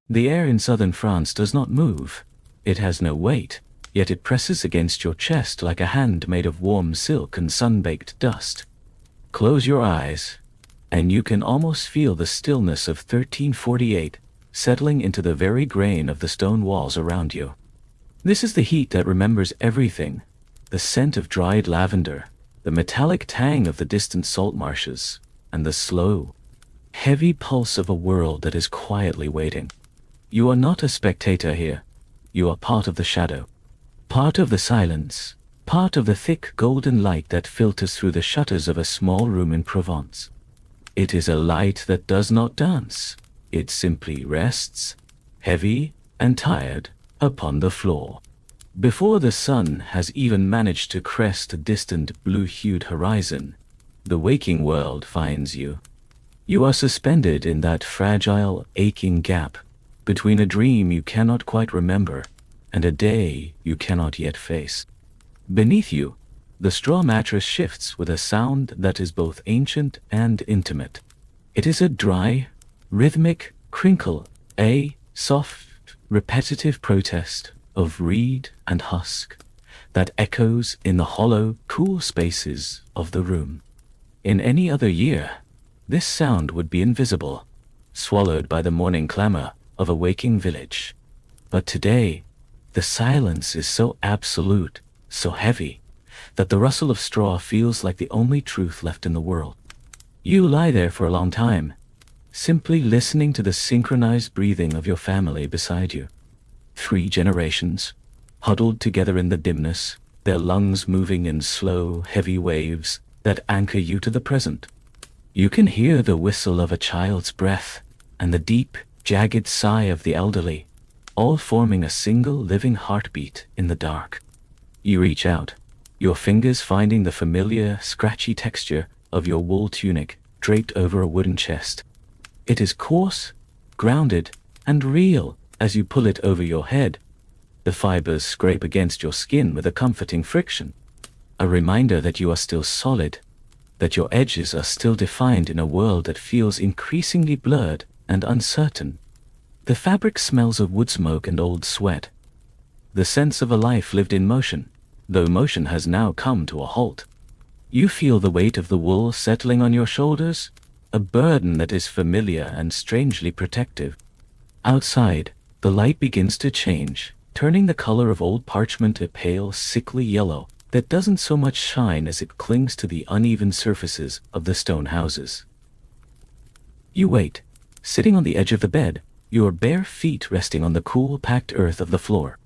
The air in southern France does not move. It has no weight, yet it presses against your chest like a hand made of warm silk and sun-baked dust. Close your eyes, and you can almost feel the stillness of 1348 settling into the very grain of the stone walls around you. This is the heat that remembers everything, the scent of dried lavender, the metallic tang of the distant salt marshes, and the slow, heavy pulse of a world that is quietly waiting. You are not a spectator here. You are part of the shadow, part of the silence, part of the thick golden light that filters through the shutters of a small room in Provence. It is a light that does not dance. It simply rests, heavy and tired, upon the floor. Before the sun has even managed to crest a distant blue-hued horizon, the waking world finds you. You are suspended in that fragile, aching gap between a dream you cannot quite remember and a day you cannot yet face. Beneath you, the straw mattress shifts with a sound that is both ancient and intimate. It is a dry, rhythmic crinkle, a soft, repetitive protest of reed and husk that echoes in the hollow, cool spaces of the room. In any other year, this sound would be invisible, swallowed by the morning clamor of a waking village. But today, the silence is so absolute, so heavy, that the rustle of straw feels like the only truth left in the world. You lie there for a long time, simply listening to the synchronized breathing of your family beside you. 3 generations, huddled together in the dimness, their lungs moving in slow, heavy waves that anchor you to the present. You can hear the whistle of a child's breath and the deep, jagged sigh of the elderly, all forming a single living heartbeat in the dark. You reach out, your fingers finding the familiar, scratchy texture of your wool tunic draped over a wooden chest. It is coarse, grounded, and real as you pull it over your head. The fibers scrape against your skin with a comforting friction, a reminder that you are still solid, that your edges are still defined in a world that feels increasingly blurred and uncertain. The fabric smells of wood smoke and old sweat, the sense of a life lived in motion, though motion has now come to a halt. You feel the weight of the wool settling on your shoulders, a burden that is familiar and strangely protective. Outside, the light begins to change, turning the color of old parchment a pale, sickly yellow that doesn't so much shine as it clings to the uneven surfaces of the stone houses. You wait, sitting on the edge of the bed, your bare feet resting on the cool, packed earth of the floor.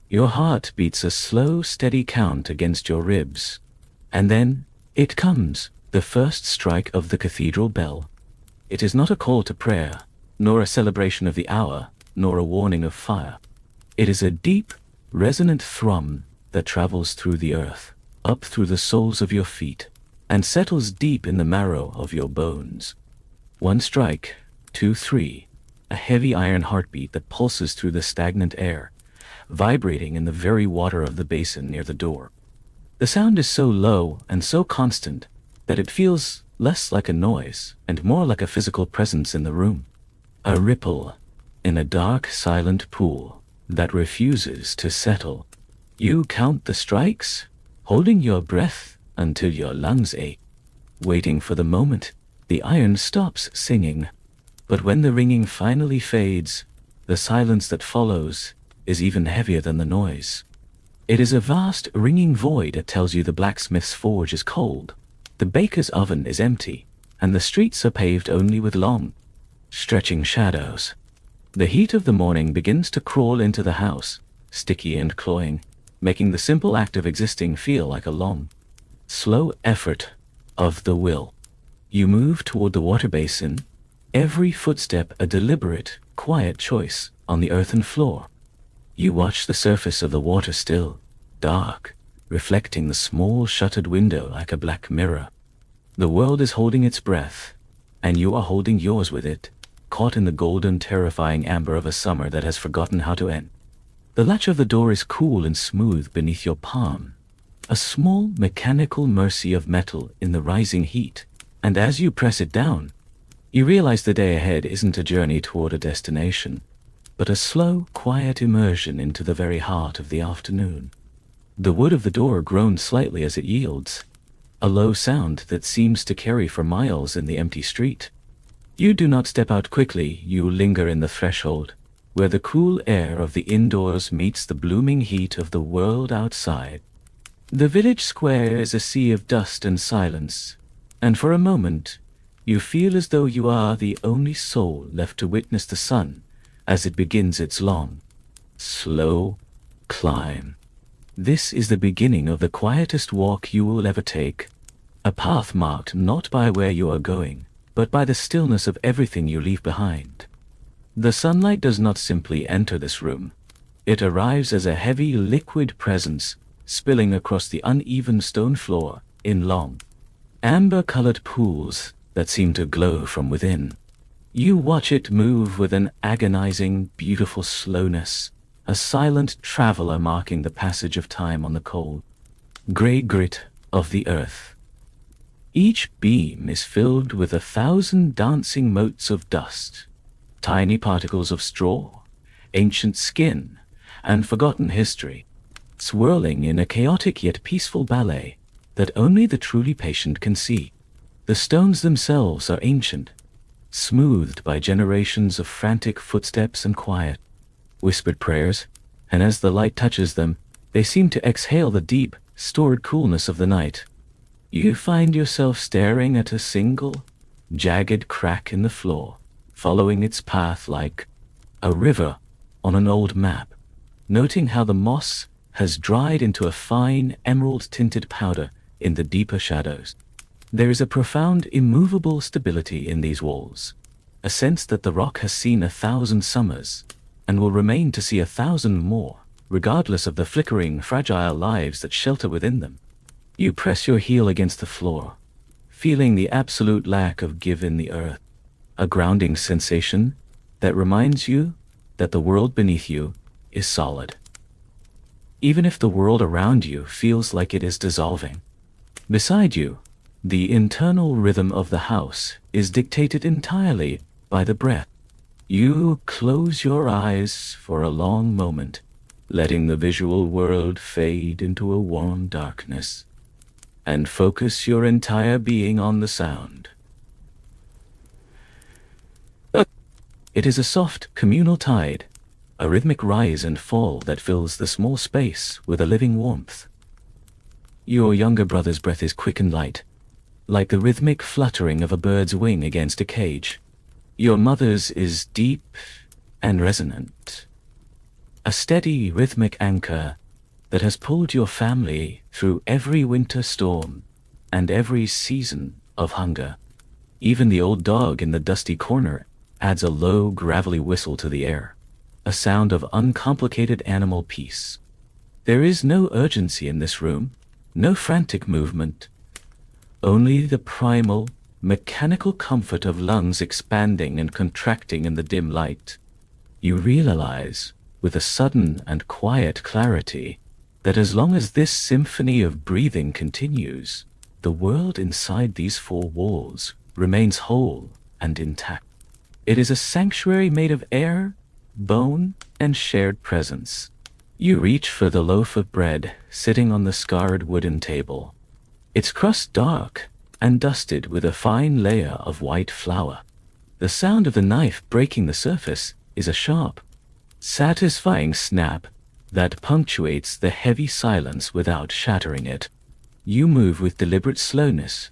Your heart beats a slow, steady count against your ribs. And then, it comes, the first strike of the cathedral bell. It is not a call to prayer, nor a celebration of the hour, nor a warning of fire. It is a deep, resonant thrum that travels through the earth, up through the soles of your feet, and settles deep in the marrow of your bones. 1 strike, 2, 3, a heavy iron heartbeat that pulses through the stagnant air, vibrating in the very water of the basin near the door. The sound is so low and so constant that it feels less like a noise and more like a physical presence in the room. A ripple in a dark, silent pool that refuses to settle. You count the strikes, holding your breath until your lungs ache, waiting for the moment the iron stops singing. But when the ringing finally fades, the silence that follows is even heavier than the noise. It is a vast, ringing void that tells you the blacksmith's forge is cold, the baker's oven is empty, and the streets are paved only with long, stretching shadows. The heat of the morning begins to crawl into the house, sticky and cloying, making the simple act of existing feel like a long, slow effort of the will. You move toward the water basin, every footstep a deliberate, quiet choice on the earthen floor. You watch the surface of the water still, dark, reflecting the small shuttered window like a black mirror. The world is holding its breath, and you are holding yours with it, caught in the golden, terrifying amber of a summer that has forgotten how to end. The latch of the door is cool and smooth beneath your palm, a small mechanical mercy of metal in the rising heat, and as you press it down, you realize the day ahead isn't a journey toward a destination. but a slow, quiet immersion into the very heart of the afternoon. The wood of the door groans slightly as it yields, a low sound that seems to carry for miles in the empty street. You do not step out quickly, you linger in the threshold, where the cool air of the indoors meets the blooming heat of the world outside. The village square is a sea of dust and silence, and for a moment, you feel as though you are the only soul left to witness the sun as it begins its long, slow climb. This is the beginning of the quietest walk you will ever take, a path marked not by where you are going, but by the stillness of everything you leave behind. The sunlight does not simply enter this room. It arrives as a heavy liquid presence, spilling across the uneven stone floor in long, amber-colored pools that seem to glow from within. You watch it move with an agonizing, beautiful slowness, a silent traveler marking the passage of time on the cold, gray grit of the earth. Each beam is filled with 1,000 dancing motes of dust, tiny particles of straw, ancient skin, and forgotten history, swirling in a chaotic yet peaceful ballet that only the truly patient can see. The stones themselves are ancient, smoothed by generations of frantic footsteps and quiet, whispered prayers, and as the light touches them, they seem to exhale the deep, stored coolness of the night. You find yourself staring at a single, jagged crack in the floor, following its path like a river on an old map, noting how the moss has dried into a fine, emerald-tinted powder in the deeper shadows. There is a profound, immovable stability in these walls, a sense that the rock has seen 1,000 summers, and will remain to see 1,000 more, regardless of the flickering, fragile lives that shelter within them. You press your heel against the floor, feeling the absolute lack of give in the earth, a grounding sensation that reminds you that the world beneath you is solid, even if the world around you feels like it is dissolving. Beside you, the internal rhythm of the house is dictated entirely by the breath. You close your eyes for a long moment, letting the visual world fade into a warm darkness, and focus your entire being on the sound. It is a soft, communal tide, a rhythmic rise and fall that fills the small space with a living warmth. Your younger brother's breath is quick and light, like the rhythmic fluttering of a bird's wing against a cage. Your mother's is deep and resonant, a steady, rhythmic anchor that has pulled your family through every winter storm and every season of hunger. Even the old dog in the dusty corner adds a low, gravelly whistle to the air, a sound of uncomplicated animal peace. There is no urgency in this room, no frantic movement, only the primal, mechanical comfort of lungs expanding and contracting in the dim light. You realize, with a sudden and quiet clarity, that as long as this symphony of breathing continues, the world inside these four walls remains whole and intact. It is a sanctuary made of air, bone, and shared presence. You reach for the loaf of bread sitting on the scarred wooden table, its crust dark and dusted with a fine layer of white flour. The sound of the knife breaking the surface is a sharp, satisfying snap that punctuates the heavy silence without shattering it. You move with deliberate slowness,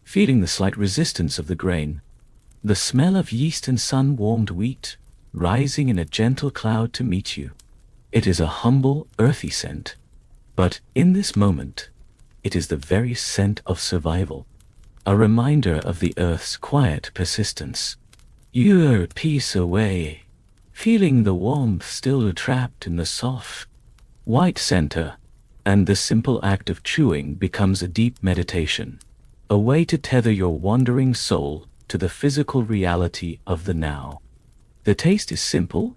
feeling the slight resistance of the grain, the smell of yeast and sun-warmed wheat rising in a gentle cloud to meet you. It is a humble, earthy scent, but in this moment, it is the very scent of survival, a reminder of the earth's quiet persistence. You are a piece away, feeling the warmth still trapped in the soft, white center, and the simple act of chewing becomes a deep meditation, a way to tether your wandering soul to the physical reality of the now. The taste is simple,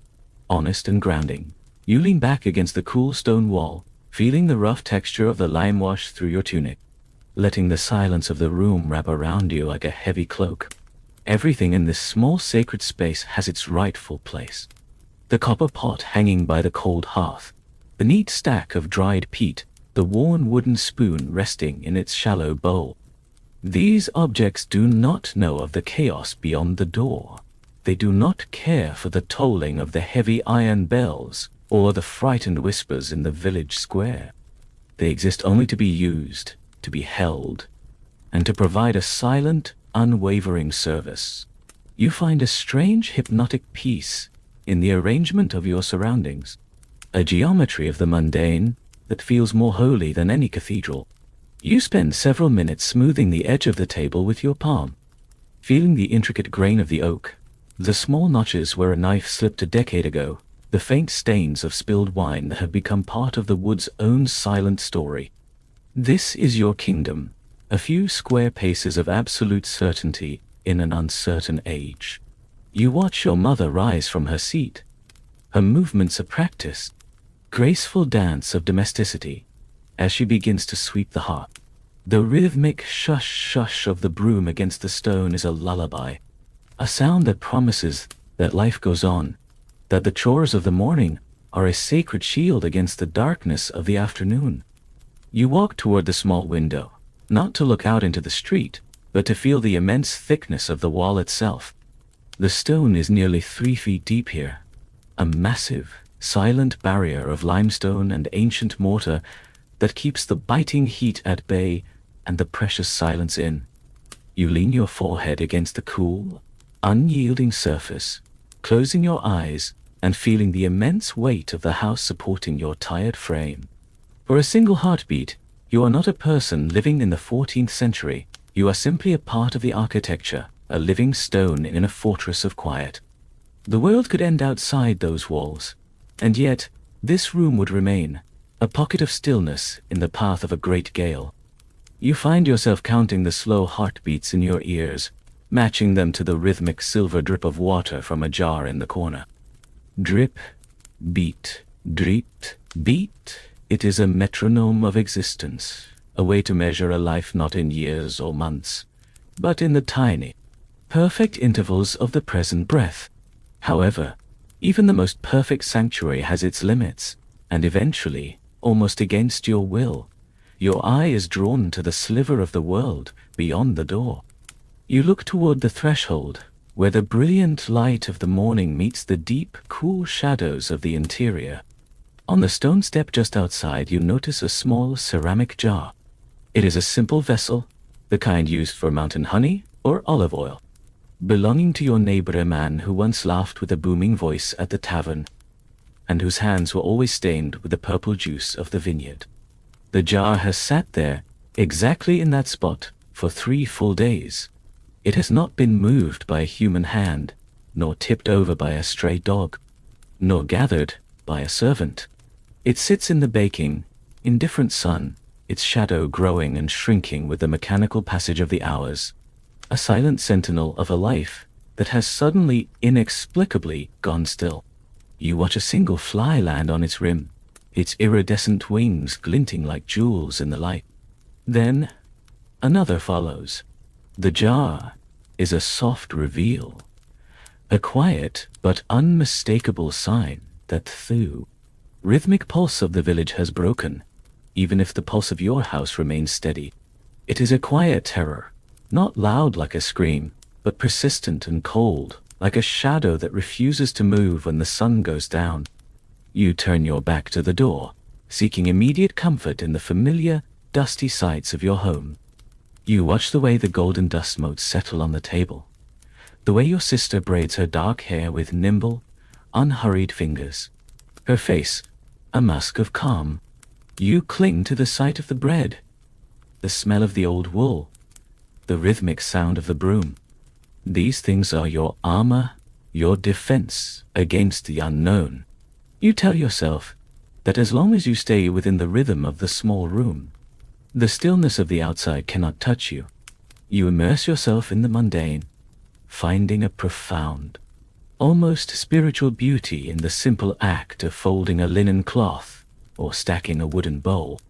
honest, and grounding. You lean back against the cool stone wall, feeling the rough texture of the lime wash through your tunic, letting the silence of the room wrap around you like a heavy cloak. Everything in this small sacred space has its rightful place. The copper pot hanging by the cold hearth, the neat stack of dried peat, the worn wooden spoon resting in its shallow bowl. These objects do not know of the chaos beyond the door. They do not care for the tolling of the heavy iron bells or the frightened whispers in the village square. They exist only to be used, to be held, and to provide a silent, unwavering service. You find a strange hypnotic peace in the arrangement of your surroundings, a geometry of the mundane that feels more holy than any cathedral. You spend several minutes smoothing the edge of the table with your palm, feeling the intricate grain of the oak, the small notches where a knife slipped a decade ago, the faint stains of spilled wine that have become part of the wood's own silent story. This is your kingdom, a few square paces of absolute certainty in an uncertain age. You watch your mother rise from her seat, her movements a practiced, graceful dance of domesticity, as she begins to sweep the hearth. The rhythmic shush-shush of the broom against the stone is a lullaby, a sound that promises that life goes on, that the chores of the morning are a sacred shield against the darkness of the afternoon. You walk toward the small window, not to look out into the street, but to feel the immense thickness of the wall itself. The stone is nearly 3 feet deep here, a massive, silent barrier of limestone and ancient mortar that keeps the biting heat at bay and the precious silence in. You lean your forehead against the cool, unyielding surface, closing your eyes and feeling the immense weight of the house supporting your tired frame. For a single heartbeat, you are not a person living in the 14th century. You are simply a part of the architecture, a living stone in a fortress of quiet. The world could end outside those walls, and yet this room would remain, a pocket of stillness in the path of a great gale. You find yourself counting the slow heartbeats in your ears, matching them to the rhythmic silver drip of water from a jar in the corner. Drip, beat, drip, beat. It is a metronome of existence, a way to measure a life not in years or months, but in the tiny, perfect intervals of the present breath. However, even the most perfect sanctuary has its limits, and eventually, almost against your will, your eye is drawn to the sliver of the world beyond the door. You look toward the threshold, where the brilliant light of the morning meets the deep, cool shadows of the interior. On the stone step just outside, you notice a small ceramic jar. It is a simple vessel, the kind used for mountain honey or olive oil, belonging to your neighbor, a man who once laughed with a booming voice at the tavern, and whose hands were always stained with the purple juice of the vineyard. The jar has sat there, exactly in that spot, for 3 full days. It has not been moved by a human hand, nor tipped over by a stray dog, nor gathered by a servant. It sits in the baking, indifferent sun, its shadow growing and shrinking with the mechanical passage of the hours, a silent sentinel of a life that has suddenly, inexplicably, gone still. You watch a single fly land on its rim, its iridescent wings glinting like jewels in the light. Then another follows. The jar is a soft reveal, a quiet but unmistakable sign that the rhythmic pulse of the village has broken, even if the pulse of your house remains steady. It is a quiet terror, not loud like a scream, but persistent and cold, like a shadow that refuses to move when the sun goes down. You turn your back to the door, seeking immediate comfort in the familiar, dusty sights of your home. You watch the way the golden dust motes settle on the table, the way your sister braids her dark hair with nimble, unhurried fingers, her face a mask of calm. You cling to the sight of the bread, the smell of the old wool, the rhythmic sound of the broom. These things are your armor, your defense against the unknown. You tell yourself that as long as you stay within the rhythm of the small room, the stillness of the outside cannot touch you. You immerse yourself in the mundane, finding a profound, almost spiritual beauty in the simple act of folding a linen cloth or stacking a wooden bowl.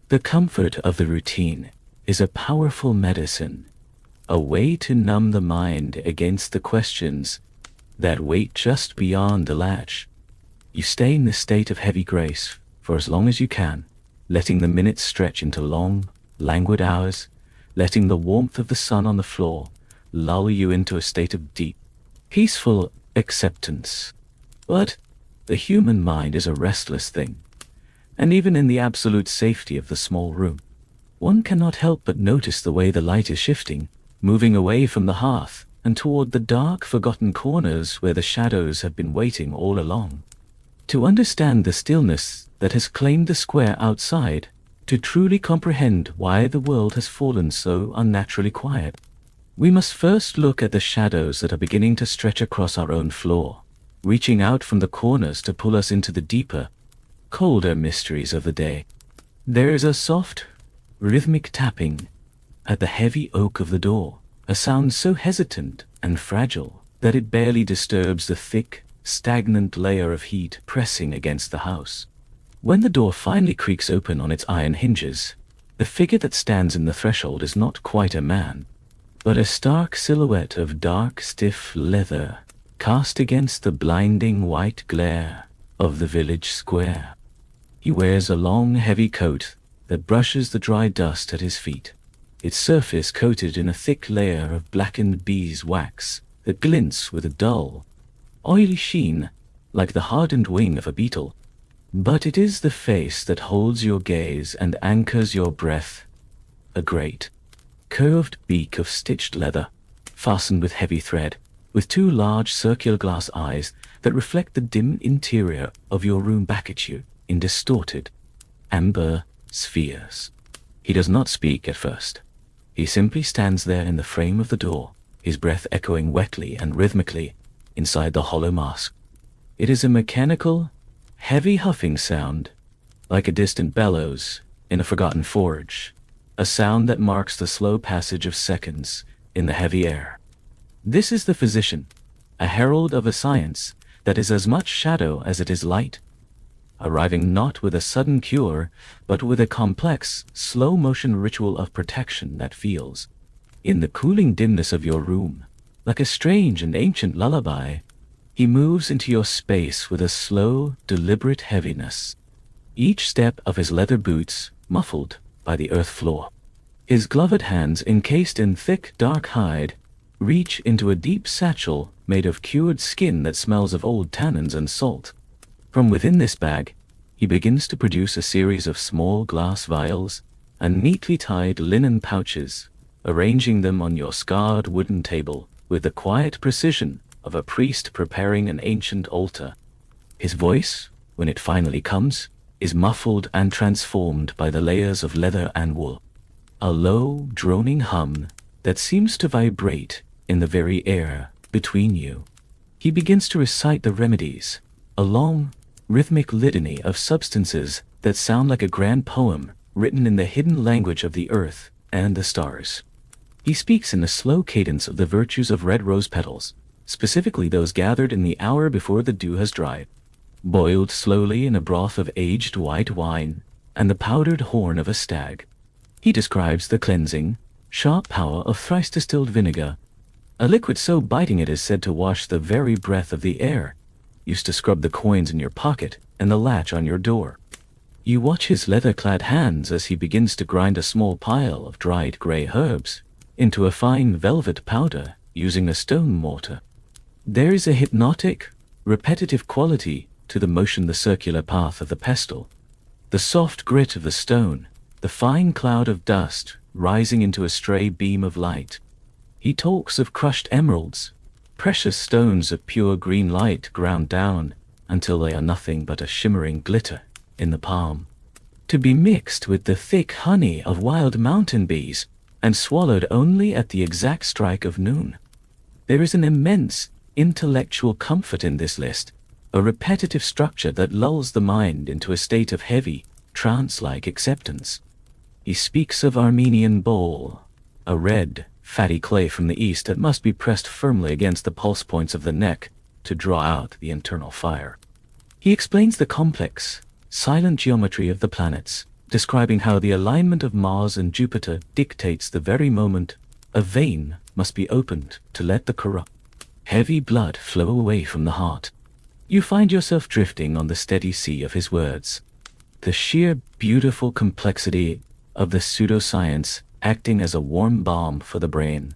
The comfort of the routine is a powerful medicine, a way to numb the mind against the questions that wait just beyond the latch. You stay in this state of heavy grace for as long as you can, letting the minutes stretch into long, languid hours, letting the warmth of the sun on the floor lull you into a state of deep, peaceful acceptance. But the human mind is a restless thing, and even in the absolute safety of the small room, one cannot help but notice the way the light is shifting, moving away from the hearth and toward the dark, forgotten corners where the shadows have been waiting all along. To understand the stillness that has claimed the square outside, to truly comprehend why the world has fallen so unnaturally quiet, we must first look at the shadows that are beginning to stretch across our own floor, reaching out from the corners to pull us into the deeper, colder mysteries of the day. There is a soft, rhythmic tapping at the heavy oak of the door, a sound so hesitant and fragile that it barely disturbs the thick, stagnant layer of heat pressing against the house. When the door finally creaks open on its iron hinges, the figure that stands in the threshold is not quite a man, but a stark silhouette of dark, stiff leather cast against the blinding white glare of the village square. He wears a long, heavy coat that brushes the dry dust at his feet, its surface coated in a thick layer of blackened beeswax that glints with a dull, oily sheen like the hardened wing of a beetle. But it is the face that holds your gaze and anchors your breath, a great, curved beak of stitched leather, fastened with heavy thread, with two large circular glass eyes that reflect the dim interior of your room back at you in distorted, amber spheres. He does not speak at first. He simply stands there in the frame of the door, his breath echoing wetly and rhythmically inside the hollow mask. It is a mechanical, heavy huffing sound, like a distant bellows in a forgotten forge, a sound that marks the slow passage of seconds in the heavy air. This is the physician, a herald of a science that is as much shadow as it is light, arriving not with a sudden cure, but with a complex, slow-motion ritual of protection that feels, in the cooling dimness of your room, like a strange and ancient lullaby. He moves into your space with a slow, deliberate heaviness, each step of his leather boots muffled by the earth floor. His gloved hands, encased in thick, dark hide, reach into a deep satchel made of cured skin that smells of old tannins and salt. From within this bag, he begins to produce a series of small glass vials and neatly tied linen pouches, arranging them on your scarred wooden table with the quiet precision of a priest preparing an ancient altar. His voice, when it finally comes, is muffled and transformed by the layers of leather and wool, a low, droning hum that seems to vibrate in the very air between you. He begins to recite the remedies, a long, rhythmic litany of substances that sound like a grand poem written in the hidden language of the earth and the stars. He speaks in a slow cadence of the virtues of red rose petals, specifically those gathered in the hour before the dew has dried, boiled slowly in a broth of aged white wine and the powdered horn of a stag. He describes the cleansing, sharp power of thrice-distilled vinegar, a liquid so biting it is said to wash the very breath of the air, used to scrub the coins in your pocket and the latch on your door. You watch his leather-clad hands as he begins to grind a small pile of dried gray herbs into a fine velvet powder using a stone mortar. There is a hypnotic, repetitive quality to the motion, the circular path of the pestle, the soft grit of the stone, the fine cloud of dust rising into a stray beam of light. He talks of crushed emeralds, precious stones of pure green light ground down until they are nothing but a shimmering glitter in the palm, to be mixed with the thick honey of wild mountain bees and swallowed only at the exact strike of noon. There is an immense intellectual comfort in this list, a repetitive structure that lulls the mind into a state of heavy, trance-like acceptance. He speaks of Armenian bole, a red, fatty clay from the east that must be pressed firmly against the pulse points of the neck to draw out the internal fire. He explains the complex, silent geometry of the planets, describing how the alignment of Mars and Jupiter dictates the very moment a vein must be opened to let the corrupt, heavy blood flow away from the heart. You find yourself drifting on the steady sea of his words. The sheer beautiful complexity of the pseudoscience acting as a warm balm for the brain.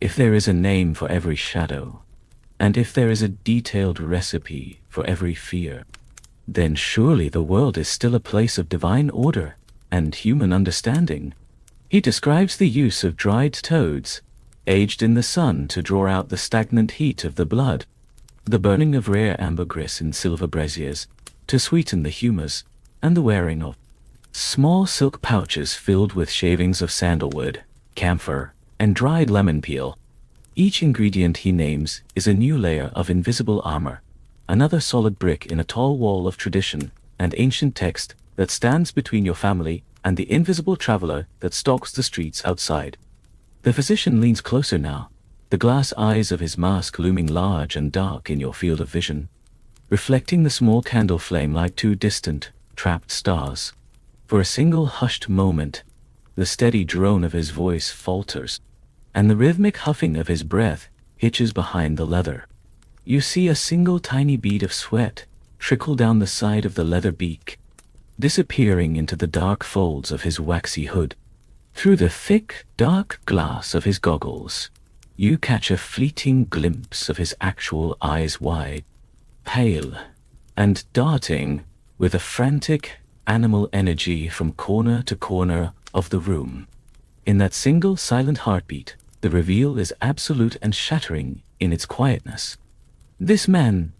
If there is a name for every shadow, and if there is a detailed recipe for every fear, then surely the world is still a place of divine order and human understanding. He describes the use of dried toads, aged in the sun to draw out the stagnant heat of the blood, the burning of rare ambergris in silver braziers to sweeten the humors, and the wearing of small silk pouches filled with shavings of sandalwood, camphor, and dried lemon peel. Each ingredient he names is a new layer of invisible armor, another solid brick in a tall wall of tradition and ancient text that stands between your family and the invisible traveler that stalks the streets outside. The physician leans closer now, the glass eyes of his mask looming large and dark in your field of vision, reflecting the small candle flame like two distant, trapped stars. For a single hushed moment, the steady drone of his voice falters, and the rhythmic huffing of his breath hitches behind the leather. You see a single tiny bead of sweat trickle down the side of the leather beak, disappearing into the dark folds of his waxy hood. Through the thick, dark glass of his goggles, you catch a fleeting glimpse of his actual eyes wide, pale, and darting with a frantic animal energy from corner to corner of the room. In that single silent heartbeat, the reveal is absolute and shattering in its quietness. This man,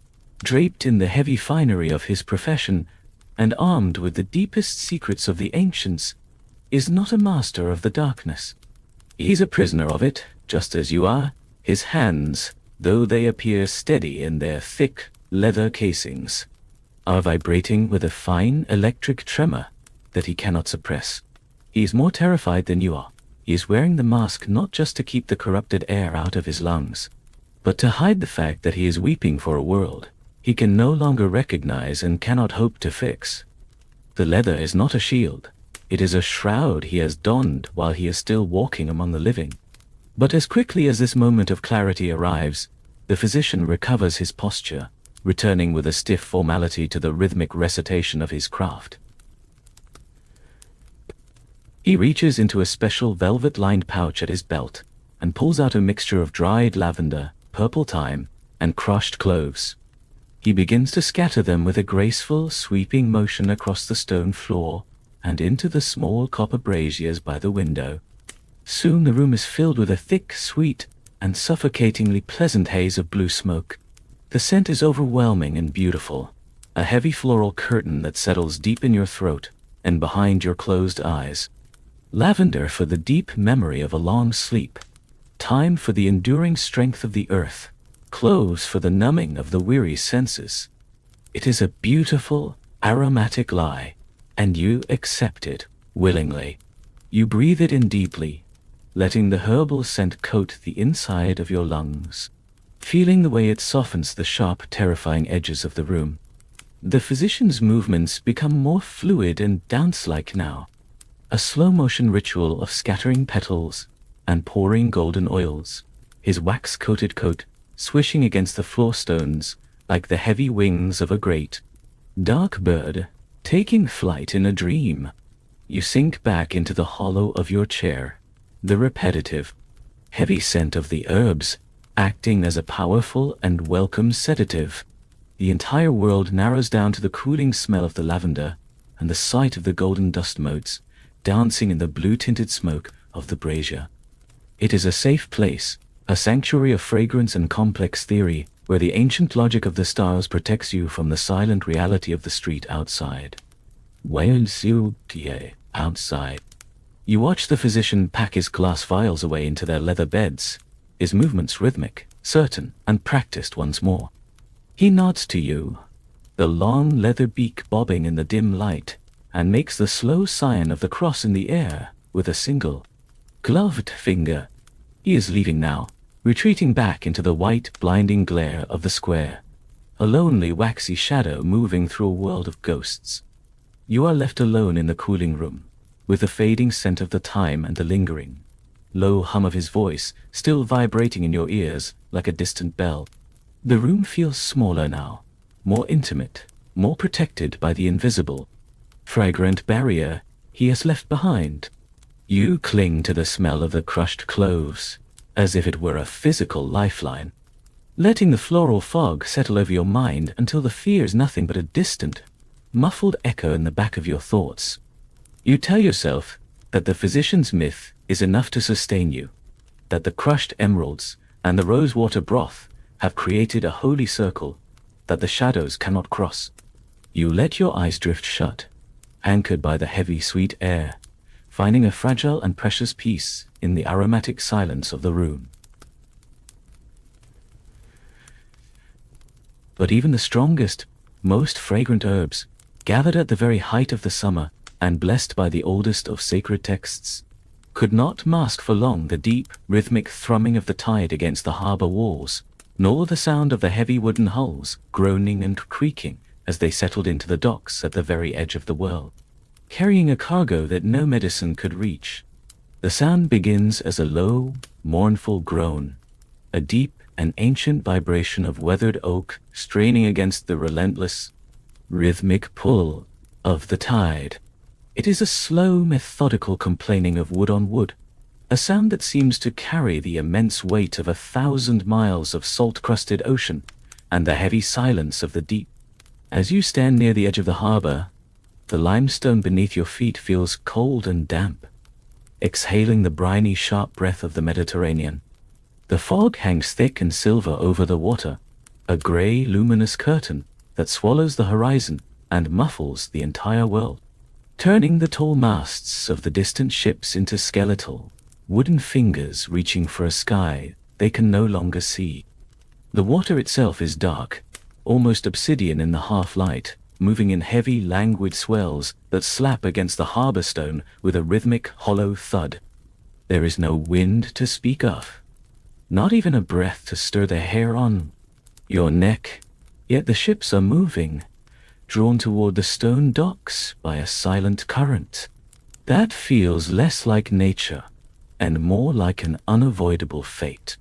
draped in the heavy finery of his profession and armed with the deepest secrets of the ancients, is not a master of the darkness. He's a prisoner of it, just as you are. His hands, though they appear steady in their thick leather casings, are vibrating with a fine electric tremor that he cannot suppress. He is more terrified than you are. He is wearing the mask not just to keep the corrupted air out of his lungs, but to hide the fact that he is weeping for a world he can no longer recognize and cannot hope to fix. The leather is not a shield. It is a shroud he has donned while he is still walking among the living. But as quickly as this moment of clarity arrives, the physician recovers his posture, returning with a stiff formality to the rhythmic recitation of his craft. He reaches into a special velvet-lined pouch at his belt and pulls out a mixture of dried lavender, purple thyme, and crushed cloves. He begins to scatter them with a graceful, sweeping motion across the stone floor and into the small copper braziers by the window. Soon the room is filled with a thick, sweet, and suffocatingly pleasant haze of blue smoke. The scent is overwhelming and beautiful, a heavy floral curtain that settles deep in your throat and behind your closed eyes. Lavender for the deep memory of a long sleep, thyme for the enduring strength of the earth, cloves for the numbing of the weary senses. It is a beautiful, aromatic lie, and you accept it willingly. You breathe it in deeply, letting the herbal scent coat the inside of your lungs, feeling the way it softens the sharp, terrifying edges of the room. The physician's movements become more fluid and dance-like now, a slow-motion ritual of scattering petals and pouring golden oils, his wax-coated coat swishing against the floor stones like the heavy wings of a great, dark bird taking flight in a dream. You sink back into the hollow of your chair, the repetitive, heavy scent of the herbs acting as a powerful and welcome sedative. The entire world narrows down to the cooling smell of the lavender and the sight of the golden dust motes dancing in the blue-tinted smoke of the brazier. It is a safe place, a sanctuary of fragrance and complex theory, where the ancient logic of the stars protects you from the silent reality of the street outside. Outside. You watch the physician pack his glass vials away into their leather beds, his movements rhythmic, certain, and practiced once more. He nods to you, the long leather beak bobbing in the dim light, and makes the slow sign of the cross in the air with a single, gloved finger. He is leaving now, retreating back into the white, blinding glare of the square, a lonely, waxy shadow moving through a world of ghosts. You are left alone in the cooling room, with the fading scent of the thyme and the lingering, low hum of his voice still vibrating in your ears like a distant bell. The room feels smaller now, more intimate, more protected by the invisible, fragrant barrier he has left behind. You cling to the smell of the crushed cloves, as if it were a physical lifeline, letting the floral fog settle over your mind until the fear is nothing but a distant, muffled echo in the back of your thoughts. You tell yourself that the physician's myth is enough to sustain you, that the crushed emeralds and the rosewater broth have created a holy circle that the shadows cannot cross. You let your eyes drift shut, anchored by the heavy, sweet air, finding a fragile and precious peace in the aromatic silence of the room. But even the strongest, most fragrant herbs, gathered at the very height of the summer and blessed by the oldest of sacred texts, could not mask for long the deep, rhythmic thrumming of the tide against the harbor walls, nor the sound of the heavy wooden hulls groaning and creaking as they settled into the docks at the very edge of the world, carrying a cargo that no medicine could reach. The sound begins as a low, mournful groan, a deep and ancient vibration of weathered oak straining against the relentless, rhythmic pull of the tide. It is a slow, methodical complaining of wood on wood, a sound that seems to carry the immense weight of 1,000 miles of salt-crusted ocean and the heavy silence of the deep. As you stand near the edge of the harbor, the limestone beneath your feet feels cold and damp, exhaling the briny, sharp breath of the Mediterranean. The fog hangs thick and silver over the water, a gray, luminous curtain that swallows the horizon and muffles the entire world, turning the tall masts of the distant ships into skeletal, wooden fingers reaching for a sky they can no longer see. The water itself is dark, almost obsidian in the half-light, moving in heavy, languid swells that slap against the harbor stone with a rhythmic, hollow thud. There is no wind to speak of, not even a breath to stir the hair on your neck, yet the ships are moving, drawn toward the stone docks by a silent current that feels less like nature and more like an unavoidable fate.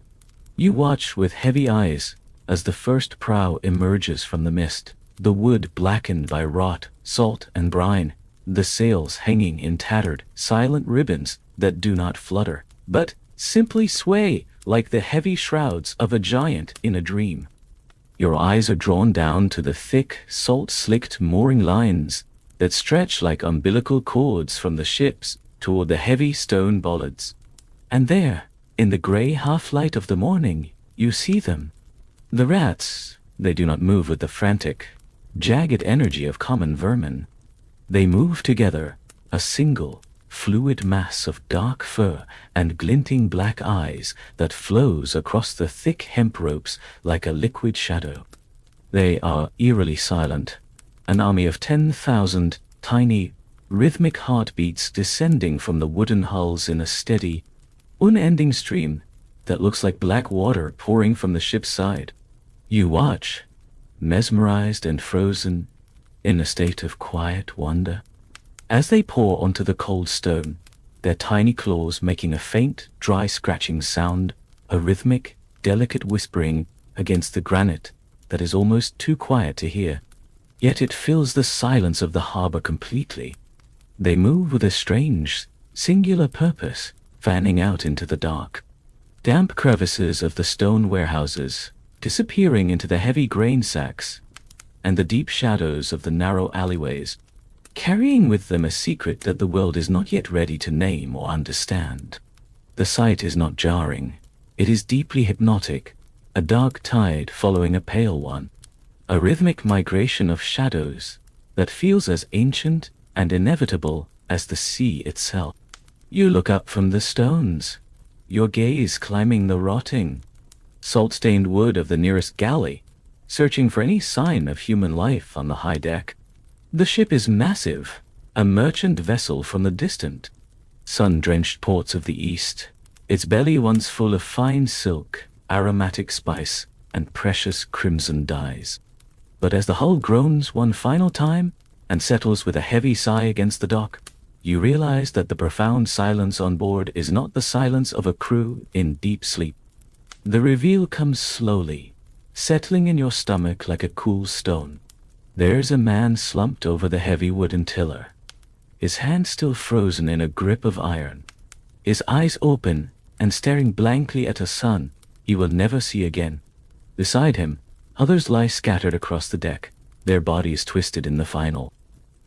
You watch with heavy eyes as the first prow emerges from the mist, the wood blackened by rot, salt, and brine, the sails hanging in tattered, silent ribbons that do not flutter, but simply sway like the heavy shrouds of a giant in a dream. Your eyes are drawn down to the thick, salt-slicked mooring lines that stretch like umbilical cords from the ships toward the heavy stone bollards. And there, in the gray half-light of the morning, you see them. The rats, they do not move with the frantic, jagged energy of common vermin. They move together, a single, fluid mass of dark fur and glinting black eyes that flows across the thick hemp ropes like a liquid shadow. They are eerily silent, an army of 10,000 tiny, rhythmic heartbeats descending from the wooden hulls in a steady, unending stream that looks like black water pouring from the ship's side. You watch, mesmerized and frozen, in a state of quiet wonder. As they pour onto the cold stone, their tiny claws making a faint, dry scratching sound, a rhythmic, delicate whispering against the granite that is almost too quiet to hear. Yet it fills the silence of the harbor completely. They move with a strange, singular purpose, fanning out into the dark. Damp crevices of the stone warehouses, disappearing into the heavy grain sacks, and the deep shadows of the narrow alleyways, carrying with them a secret that the world is not yet ready to name or understand. The sight is not jarring. It is deeply hypnotic, a dark tide following a pale one, a rhythmic migration of shadows that feels as ancient and inevitable as the sea itself. You look up from the stones, your gaze climbing the rotting, salt-stained wood of the nearest galley, searching for any sign of human life on the high deck. The ship is massive, a merchant vessel from the distant, sun-drenched ports of the east, its belly once full of fine silk, aromatic spice, and precious crimson dyes. But as the hull groans one final time and settles with a heavy sigh against the dock, you realize that the profound silence on board is not the silence of a crew in deep sleep. The reveal comes slowly, settling in your stomach like a cool stone. There's a man slumped over the heavy wooden tiller, his hand still frozen in a grip of iron, his eyes open and staring blankly at a sun he will never see again. Beside him, others lie scattered across the deck, their bodies twisted in the final,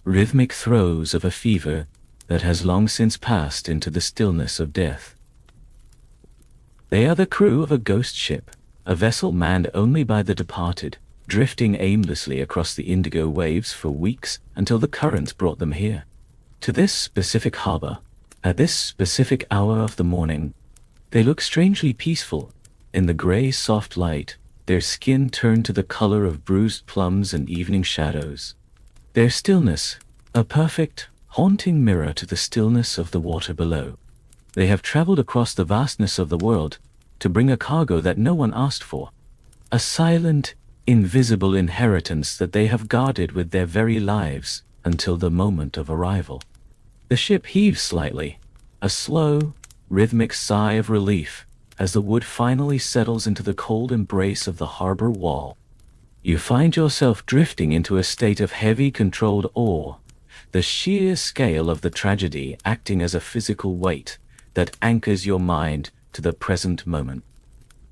rhythmic throes of a fever that has long since passed into the stillness of death. They are the crew of a ghost ship, a vessel manned only by the departed, drifting aimlessly across the indigo waves for weeks until the currents brought them here, to this specific harbor, at this specific hour of the morning. They look strangely peaceful. In the gray soft light, their skin turned to the color of bruised plums and evening shadows. Their stillness, a perfect, haunting mirror to the stillness of the water below. They have traveled across the vastness of the world to bring a cargo that no one asked for, a silent, invisible inheritance that they have guarded with their very lives until the moment of arrival. The ship heaves slightly, a slow, rhythmic sigh of relief as the wood finally settles into the cold embrace of the harbor wall. You find yourself drifting into a state of heavy, controlled awe, the sheer scale of the tragedy acting as a physical weight that anchors your mind to the present moment.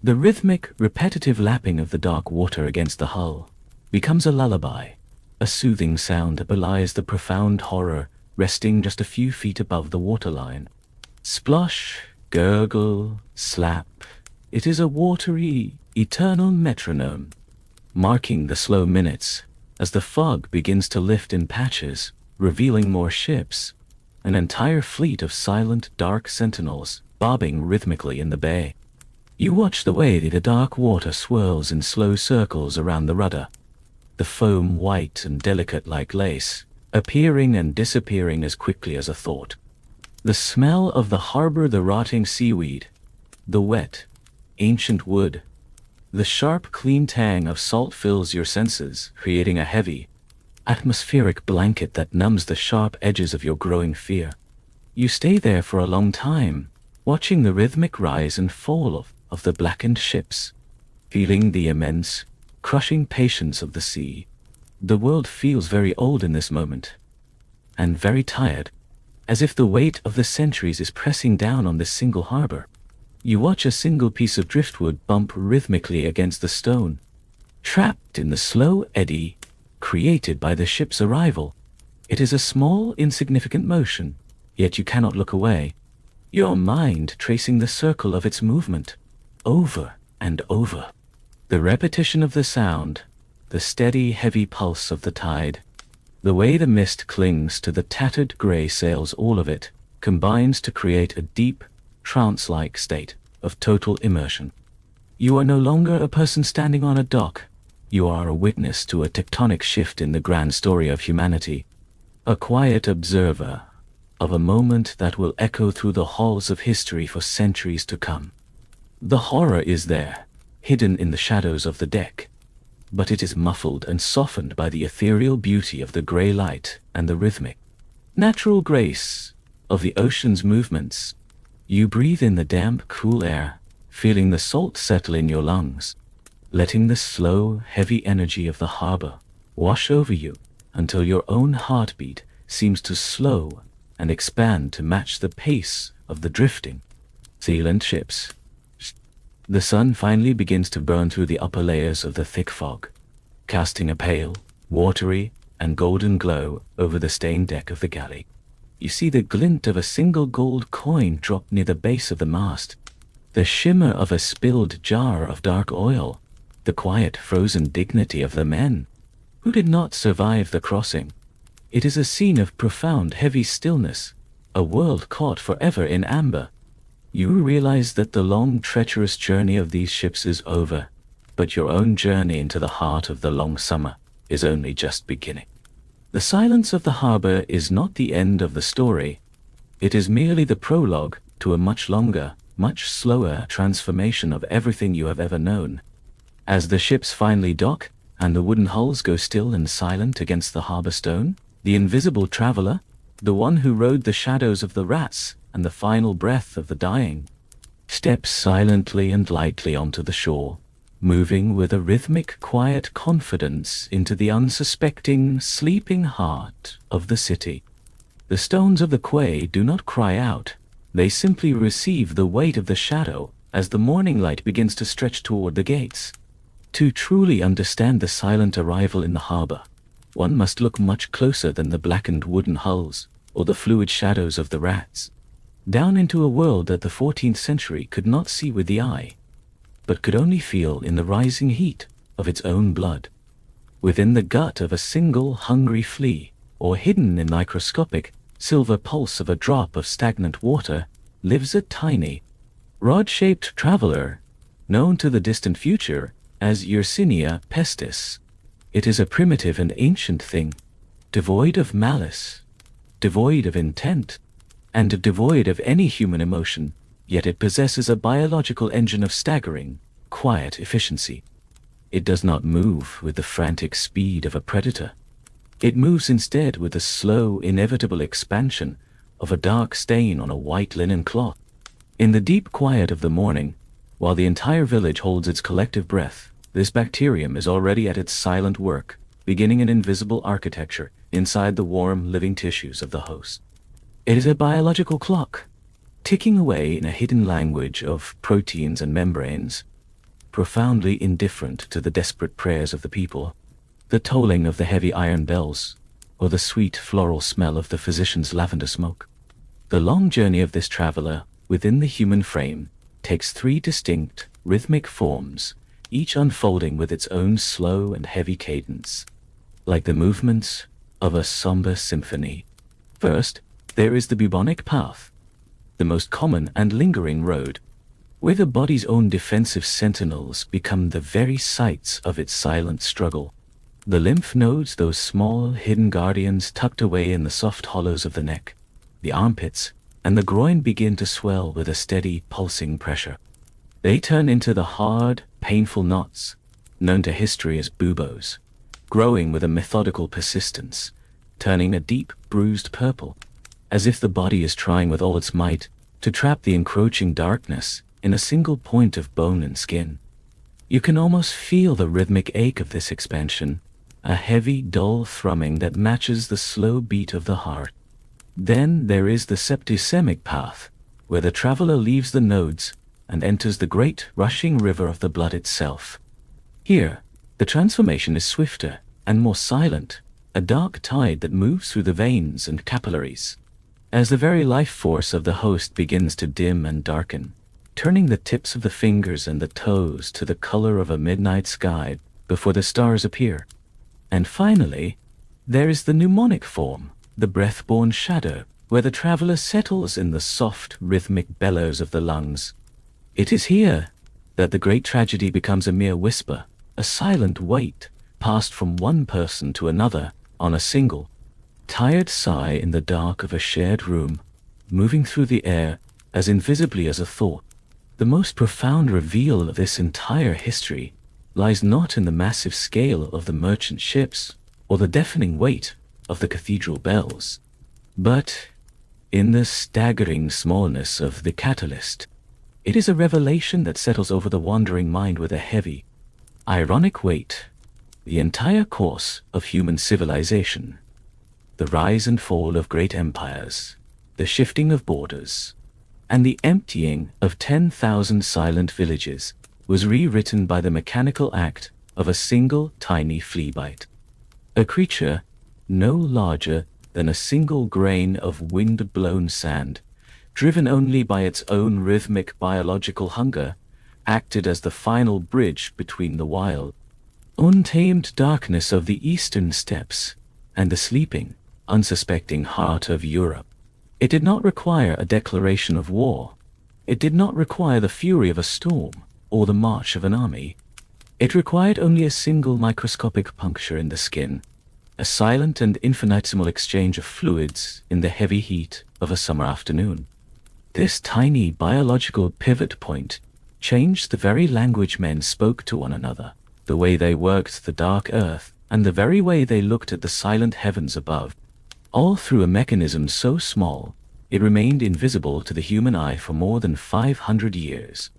The rhythmic, repetitive lapping of the dark water against the hull becomes a lullaby, a soothing sound that belies the profound horror resting just a few feet above the waterline. Splosh, gurgle, slap. It is a watery, eternal metronome, marking the slow minutes as the fog begins to lift in patches, revealing more ships, an entire fleet of silent, dark sentinels bobbing rhythmically in the bay. You watch the way the dark water swirls in slow circles around the rudder, the foam white and delicate like lace, appearing and disappearing as quickly as a thought. The smell of the harbor, the rotting seaweed, the wet, ancient wood, the sharp, clean tang of salt fills your senses, creating a heavy, atmospheric blanket that numbs the sharp edges of your growing fear. You stay there for a long time, watching the rhythmic rise and fall of the blackened ships, feeling the immense, crushing patience of the sea. The world feels very old in this moment, and very tired, as if the weight of the centuries is pressing down on this single harbor. You watch a single piece of driftwood bump rhythmically against the stone, trapped in the slow eddy created by the ship's arrival. It is a small, insignificant motion, yet you cannot look away, your mind tracing the circle of its movement, over and over. The repetition of the sound, the steady, heavy pulse of the tide, the way the mist clings to the tattered gray sails, all of it combines to create a deep, trance-like state of total immersion. You are no longer a person standing on a dock. You are a witness to a tectonic shift in the grand story of humanity, a quiet observer of a moment that will echo through the halls of history for centuries to come. The horror is there, hidden in the shadows of the deck, but it is muffled and softened by the ethereal beauty of the gray light and the rhythmic, natural grace of the ocean's movements. You breathe in the damp, cool air, feeling the salt settle in your lungs, letting the slow, heavy energy of the harbor wash over you until your own heartbeat seems to slow and expand to match the pace of the drifting, silent ships. The sun finally begins to burn through the upper layers of the thick fog, casting a pale, watery, and golden glow over the stained deck of the galley. You see the glint of a single gold coin drop near the base of the mast, the shimmer of a spilled jar of dark oil, the quiet, frozen dignity of the men who did not survive the crossing. It is a scene of profound, heavy stillness, a world caught forever in amber. You realize that the long, treacherous journey of these ships is over, but your own journey into the heart of the long summer is only just beginning. The silence of the harbor is not the end of the story. It is merely the prologue to a much longer, much slower transformation of everything you have ever known. As the ships finally dock and the wooden hulls go still and silent against the harbor stone, the invisible traveler, the one who rode the shadows of the rats and the final breath of the dying, steps silently and lightly onto the shore, moving with a rhythmic, quiet confidence into the unsuspecting, sleeping heart of the city. The stones of the quay do not cry out, they simply receive the weight of the shadow as the morning light begins to stretch toward the gates. To truly understand the silent arrival in the harbor, one must look much closer than the blackened wooden hulls or the fluid shadows of the rats, down into a world that the 14th century could not see with the eye, but could only feel in the rising heat of its own blood. Within the gut of a single hungry flea, or hidden in the microscopic silver pulse of a drop of stagnant water, lives a tiny, rod-shaped traveler, known to the distant future as Yersinia pestis. It is a primitive and ancient thing, devoid of malice, devoid of intent, and devoid of any human emotion, yet it possesses a biological engine of staggering, quiet efficiency. It does not move with the frantic speed of a predator. It moves instead with the slow, inevitable expansion of a dark stain on a white linen cloth. In the deep quiet of the morning, while the entire village holds its collective breath, this bacterium is already at its silent work, beginning an invisible architecture inside the warm, living tissues of the host. It is a biological clock, ticking away in a hidden language of proteins and membranes, profoundly indifferent to the desperate prayers of the people, the tolling of the heavy iron bells, or the sweet floral smell of the physician's lavender smoke. The long journey of this traveler within the human frame takes 3 distinct, rhythmic forms, each unfolding with its own slow and heavy cadence, like the movements of a somber symphony. First, there is the bubonic path, the most common and lingering road, where the body's own defensive sentinels become the very sites of its silent struggle. The lymph nodes, those small, hidden guardians tucked away in the soft hollows of the neck, the armpits, and the groin begin to swell with a steady, pulsing pressure. They turn into the hard, painful knots, known to history as buboes, growing with a methodical persistence, turning a deep, bruised purple, as if the body is trying with all its might to trap the encroaching darkness in a single point of bone and skin. You can almost feel the rhythmic ache of this expansion, a heavy, dull thrumming that matches the slow beat of the heart. Then there is the septicemic path, where the traveler leaves the nodes and enters the great, rushing river of the blood itself. Here, the transformation is swifter and more silent, a dark tide that moves through the veins and capillaries. As the very life force of the host begins to dim and darken, turning the tips of the fingers and the toes to the color of a midnight sky before the stars appear. And finally, there is the mnemonic form, the breath-borne shadow, where the traveler settles in the soft, rhythmic bellows of the lungs. It is here that the great tragedy becomes a mere whisper, a silent weight passed from one person to another on a single, tired sigh in the dark of a shared room, moving through the air as invisibly as a thought. The most profound reveal of this entire history lies not in the massive scale of the merchant ships or the deafening weight of the cathedral bells, but in the staggering smallness of the catalyst. It is a revelation that settles over the wandering mind with a heavy, ironic weight, the entire course of human civilization, the rise and fall of great empires, the shifting of borders, and the emptying of 10,000 silent villages was rewritten by the mechanical act of a single tiny flea bite. A creature no larger than a single grain of wind-blown sand, driven only by its own rhythmic biological hunger, acted as the final bridge between the wild, untamed darkness of the eastern steppes and the sleeping, unsuspecting heart of Europe. It did not require a declaration of war. It did not require the fury of a storm or the march of an army. It required only a single microscopic puncture in the skin, a silent and infinitesimal exchange of fluids in the heavy heat of a summer afternoon. This tiny biological pivot point changed the very language men spoke to one another, the way they worked the dark earth, and the very way they looked at the silent heavens above, all through a mechanism so small it remained invisible to the human eye for more than 500 years.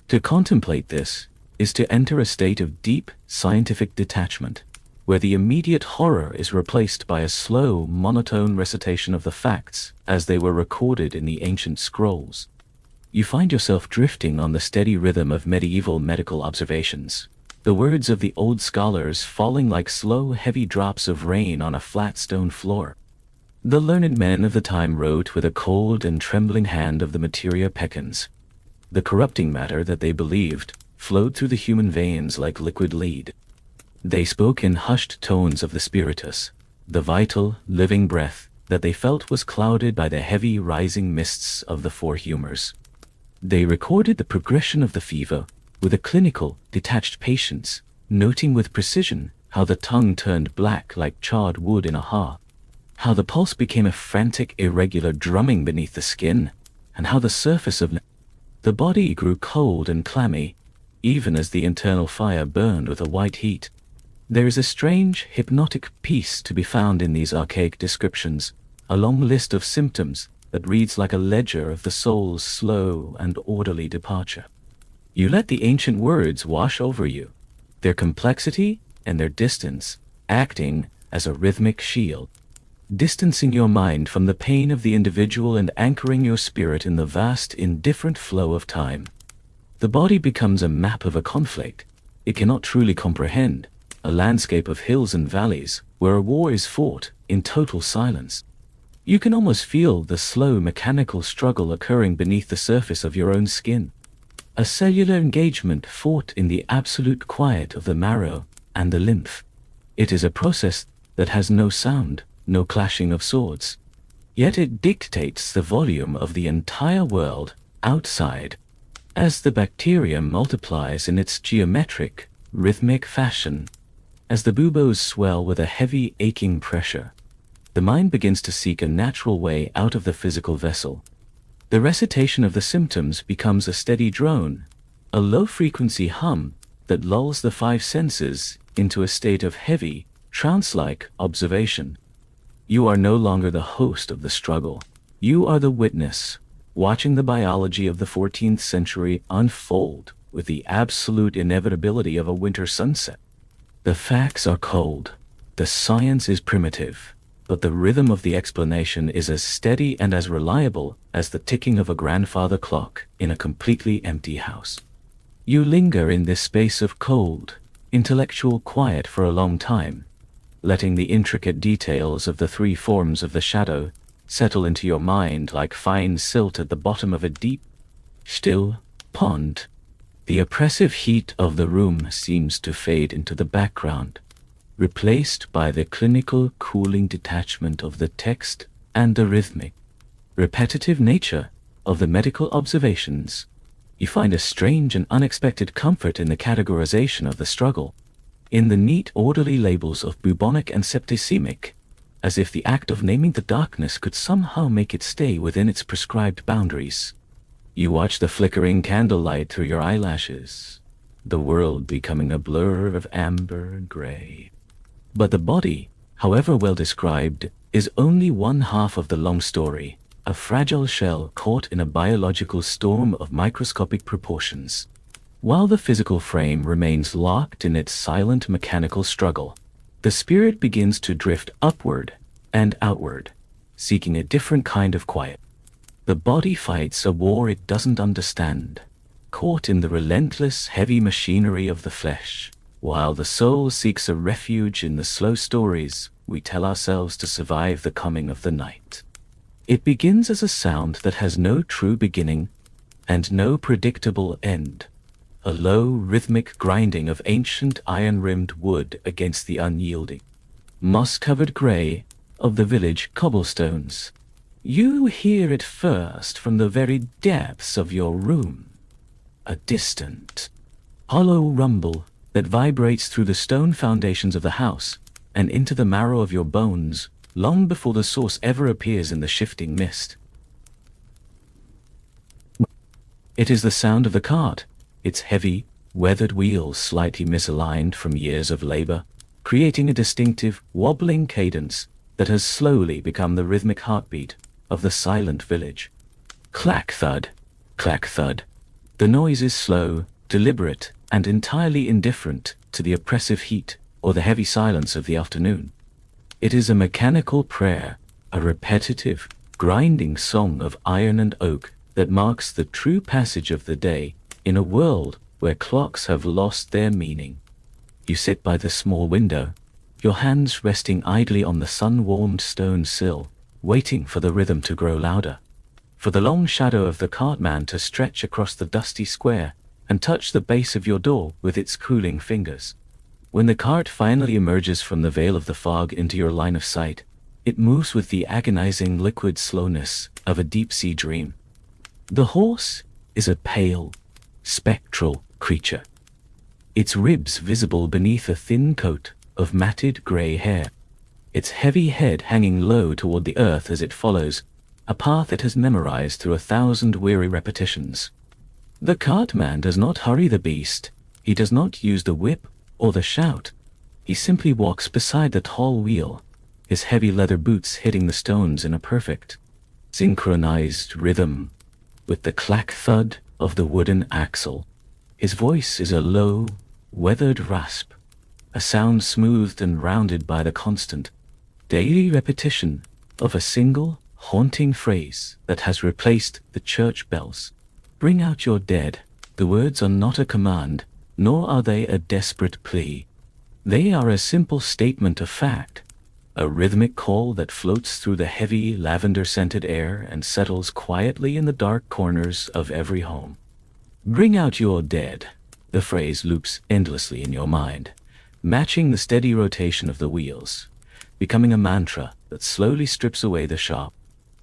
To contemplate this is to enter a state of deep, scientific detachment, where the immediate horror is replaced by a slow, monotone recitation of the facts as they were recorded in the ancient scrolls. You find yourself drifting on the steady rhythm of medieval medical observations, the words of the old scholars falling like slow, heavy drops of rain on a flat stone floor. The learned men of the time wrote with a cold and trembling hand of the materia peccans. The corrupting matter that they believed flowed through the human veins like liquid lead. They spoke in hushed tones of the spiritus, the vital, living breath that they felt was clouded by the heavy rising mists of the four humors. They recorded the progression of the fever with a clinical, detached patience, noting with precision how the tongue turned black like charred wood in a hearth, how the pulse became a frantic, irregular drumming beneath the skin, and how the surface of the body grew cold and clammy, even as the internal fire burned with a white heat. There is a strange, hypnotic peace to be found in these archaic descriptions, a long list of symptoms that reads like a ledger of the soul's slow and orderly departure. You let the ancient words wash over you, their complexity and their distance acting as a rhythmic shield, distancing your mind from the pain of the individual and anchoring your spirit in the vast, indifferent flow of time. The body becomes a map of a conflict it cannot truly comprehend, a landscape of hills and valleys where a war is fought in total silence. You can almost feel the slow mechanical struggle occurring beneath the surface of your own skin, a cellular engagement fought in the absolute quiet of the marrow and the lymph. It is a process that has no sound, no clashing of swords, yet it dictates the volume of the entire world outside. As the bacterium multiplies in its geometric, rhythmic fashion, as the buboes swell with a heavy, aching pressure, the mind begins to seek a natural way out of the physical vessel. The recitation of the symptoms becomes a steady drone, a low-frequency hum that lulls the five senses into a state of heavy, trance-like observation. You are no longer the host of the struggle. You are the witness, watching the biology of the 14th century unfold with the absolute inevitability of a winter sunset. The facts are cold, the science is primitive, but the rhythm of the explanation is as steady and as reliable as the ticking of a grandfather clock in a completely empty house. You linger in this space of cold, intellectual quiet for a long time, letting the intricate details of the three forms of the shadow settle into your mind like fine silt at the bottom of a deep, still pond. The oppressive heat of the room seems to fade into the background, replaced by the clinical cooling detachment of the text and the rhythmic, repetitive nature of the medical observations. You find a strange and unexpected comfort in the categorization of the struggle, in the neat, orderly labels of bubonic and septicemic, as if the act of naming the darkness could somehow make it stay within its prescribed boundaries. You watch the flickering candlelight through your eyelashes, the world becoming a blur of amber and gray. But the body, however well described, is only one half of the long story, a fragile shell caught in a biological storm of microscopic proportions. While the physical frame remains locked in its silent mechanical struggle, the spirit begins to drift upward and outward, seeking a different kind of quiet. The body fights a war it doesn't understand, caught in the relentless, heavy machinery of the flesh, while the soul seeks a refuge in the slow stories we tell ourselves to survive the coming of the night. It begins as a sound that has no true beginning and no predictable end, a low, rhythmic grinding of ancient iron-rimmed wood against the unyielding, moss-covered gray of the village cobblestones. You hear it first from the very depths of your room, a distant, hollow rumble that vibrates through the stone foundations of the house and into the marrow of your bones long before the source ever appears in the shifting mist. It is the sound of the cart, its heavy, weathered wheels slightly misaligned from years of labor, creating a distinctive, wobbling cadence that has slowly become the rhythmic heartbeat of the silent village. Clack thud, clack thud. The noise is slow, deliberate, and entirely indifferent to the oppressive heat or the heavy silence of the afternoon. It is a mechanical prayer, a repetitive, grinding song of iron and oak that marks the true passage of the day in a world where clocks have lost their meaning. You sit by the small window, your hands resting idly on the sun-warmed stone sill, waiting for the rhythm to grow louder, for the long shadow of the cartman to stretch across the dusty square and touch the base of your door with its cooling fingers. When the cart finally emerges from the veil of the fog into your line of sight, it moves with the agonizing liquid slowness of a deep-sea dream. The horse is a pale, spectral creature, its ribs visible beneath a thin coat of matted grey hair, its heavy head hanging low toward the earth as it follows a path it has memorized through 1,000 weary repetitions. The cartman does not hurry the beast. He does not use the whip or the shout. He simply walks beside the tall wheel, his heavy leather boots hitting the stones in a perfect, synchronized rhythm with the clack-thud of the wooden axle. His voice is a low, weathered rasp, a sound smoothed and rounded by the constant, daily repetition of a single, haunting phrase that has replaced the church bells. Bring out your dead. The words are not a command, nor are they a desperate plea. They are a simple statement of fact, a rhythmic call that floats through the heavy, lavender-scented air and settles quietly in the dark corners of every home. Bring out your dead. The phrase loops endlessly in your mind, matching the steady rotation of the wheels, becoming a mantra that slowly strips away the sharp,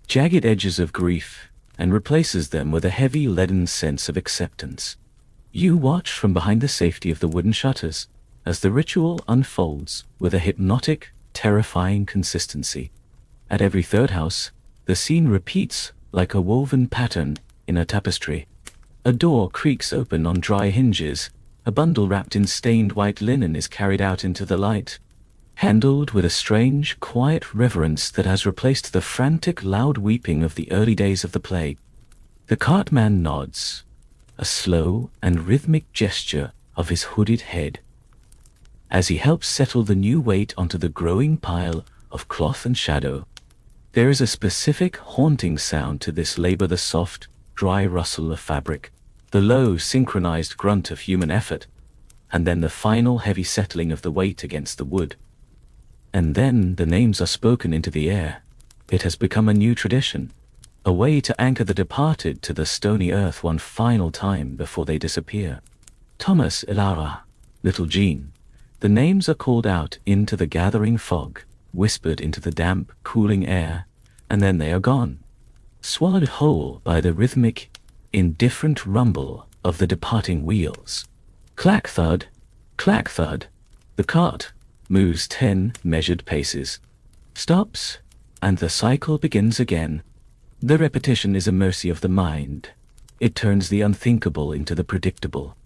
jagged edges of grief and replaces them with a heavy, leaden sense of acceptance. You watch from behind the safety of the wooden shutters as the ritual unfolds with a hypnotic, terrifying consistency. At every third house, the scene repeats like a woven pattern in a tapestry. A door creaks open on dry hinges, a bundle wrapped in stained white linen is carried out into the light, handled with a strange, quiet reverence that has replaced the frantic, loud weeping of the early days of the plague. The cartman nods, a slow and rhythmic gesture of his hooded head, as he helps settle the new weight onto the growing pile of cloth and shadow. There is a specific, haunting sound to this labor, the soft, dry rustle of fabric, the low, synchronized grunt of human effort, and then the final heavy settling of the weight against the wood. And then the names are spoken into the air. It has become a new tradition, a way to anchor the departed to the stony earth one final time before they disappear. Thomas, Elara, little Jean. The names are called out into the gathering fog, whispered into the damp, cooling air, and then they are gone, swallowed whole by the rhythmic, indifferent rumble of the departing wheels. Clack-thud, clack-thud. The cart moves 10 measured paces, stops, and the cycle begins again. The repetition is a mercy of the mind. It turns the unthinkable into the predictable,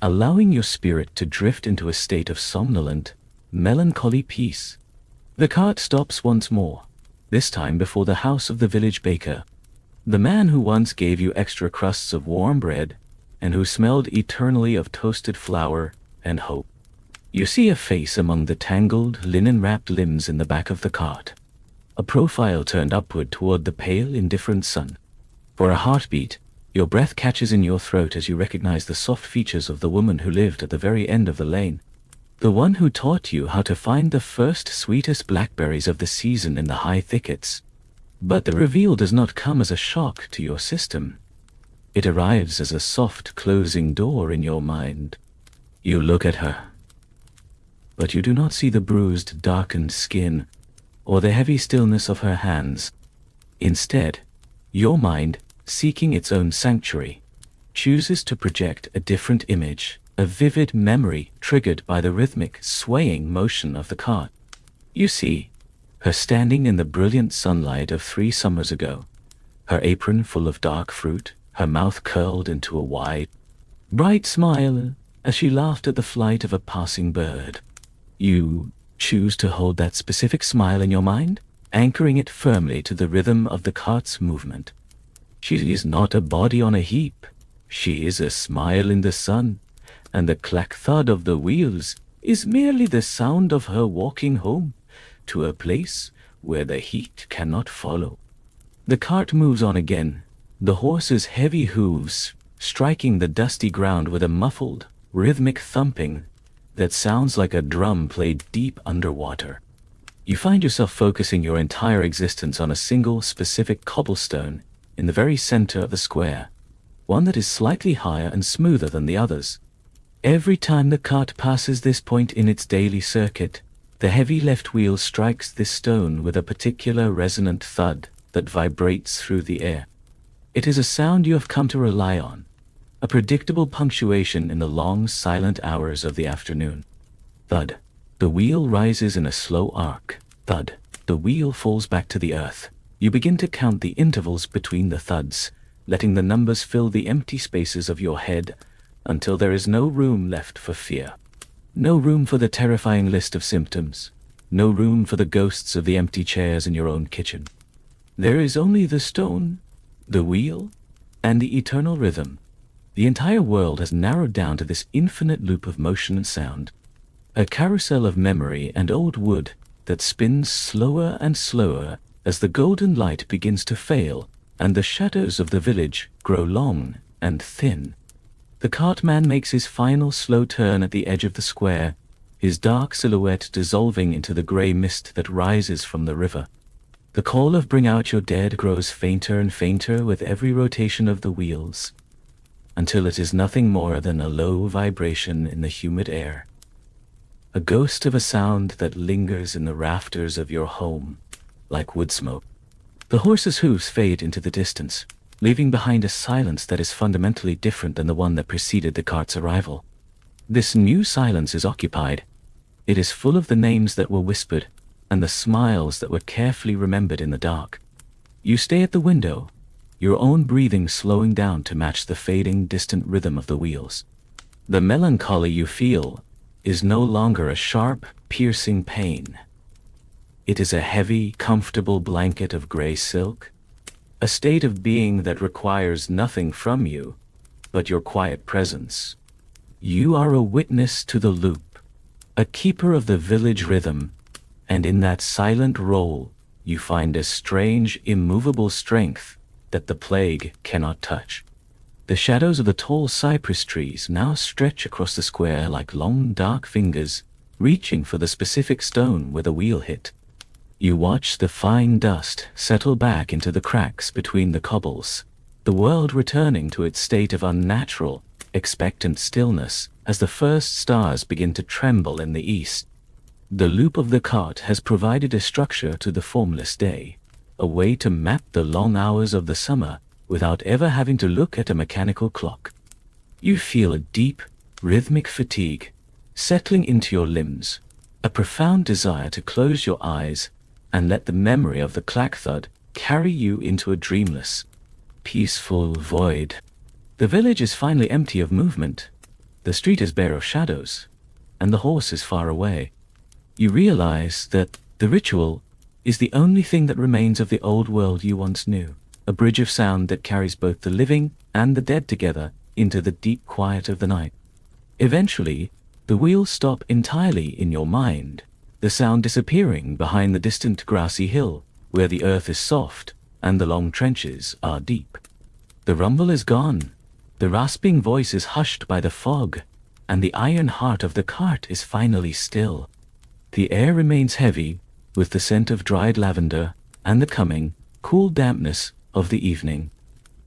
allowing your spirit to drift into a state of somnolent, melancholy peace. The cart stops once more, this time before the house of the village baker, the man who once gave you extra crusts of warm bread and who smelled eternally of toasted flour and hope. You see a face among the tangled, linen-wrapped limbs in the back of the cart, a profile turned upward toward the pale, indifferent sun. For a heartbeat, your breath catches in your throat as you recognize the soft features of the woman who lived at the very end of the lane, the one who taught you how to find the first sweetest blackberries of the season in the high thickets. But the reveal does not come as a shock to your system. It arrives as a soft closing door in your mind. You look at her, but you do not see the bruised, darkened skin or the heavy stillness of her hands. Instead, your mind, seeking its own sanctuary, chooses to project a different image, a vivid memory triggered by the rhythmic, swaying motion of the cart. You see her standing in the brilliant sunlight of 3 summers ago, her apron full of dark fruit, her mouth curled into a wide, bright smile as she laughed at the flight of a passing bird. You choose to hold that specific smile in your mind, anchoring it firmly to the rhythm of the cart's movement. She is not a body on a heap. She is a smile in the sun, and the clack-thud of the wheels is merely the sound of her walking home to a place where the heat cannot follow. The cart moves on again, the horse's heavy hooves striking the dusty ground with a muffled, rhythmic thumping that sounds like a drum played deep underwater. You find yourself focusing your entire existence on a single specific cobblestone in the very center of the square, one that is slightly higher and smoother than the others. Every time the cart passes this point in its daily circuit, the heavy left wheel strikes this stone with a particular resonant thud that vibrates through the air. It is a sound you have come to rely on, a predictable punctuation in the long, silent hours of the afternoon. Thud. The wheel rises in a slow arc. Thud. The wheel falls back to the earth. You begin to count the intervals between the thuds, letting the numbers fill the empty spaces of your head until there is no room left for fear. No room for the terrifying list of symptoms. No room for the ghosts of the empty chairs in your own kitchen. There is only the stone, the wheel, and the eternal rhythm. The entire world has narrowed down to this infinite loop of motion and sound, a carousel of memory and old wood that spins slower and slower as the golden light begins to fail and the shadows of the village grow long and thin. The cartman makes his final slow turn at the edge of the square, his dark silhouette dissolving into the grey mist that rises from the river. The call of "Bring out your dead" grows fainter and fainter with every rotation of the wheels, until it is nothing more than a low vibration in the humid air. A ghost of a sound that lingers in the rafters of your home, like wood smoke. The horse's hooves fade into the distance, leaving behind a silence that is fundamentally different than the one that preceded the cart's arrival. This new silence is occupied. It is full of the names that were whispered, and the smiles that were carefully remembered in the dark. You stay at the window, your own breathing slowing down to match the fading, distant rhythm of the wheels. The melancholy you feel is no longer a sharp, piercing pain. It is a heavy, comfortable blanket of gray silk, a state of being that requires nothing from you but your quiet presence. You are a witness to the loop, a keeper of the village rhythm, and in that silent role you find a strange, immovable strength that the plague cannot touch. The shadows of the tall cypress trees now stretch across the square like long, dark fingers, reaching for the specific stone where the wheel hit. You watch the fine dust settle back into the cracks between the cobbles, the world returning to its state of unnatural, expectant stillness as the first stars begin to tremble in the east. The loop of the cart has provided a structure to the formless day, a way to map the long hours of the summer without ever having to look at a mechanical clock. You feel a deep, rhythmic fatigue settling into your limbs, a profound desire to close your eyes and let the memory of the clack-thud carry you into a dreamless, peaceful void. The village is finally empty of movement, the street is bare of shadows, and the horse is far away. You realize that the ritual is the only thing that remains of the old world you once knew, a bridge of sound that carries both the living and the dead together into the deep quiet of the night. Eventually, the wheels stop entirely in your mind, the sound disappearing behind the distant grassy hill, where the earth is soft and the long trenches are deep. The rumble is gone, the rasping voice is hushed by the fog, and the iron heart of the cart is finally still. The air remains heavy, with the scent of dried lavender and the coming, cool dampness of the evening.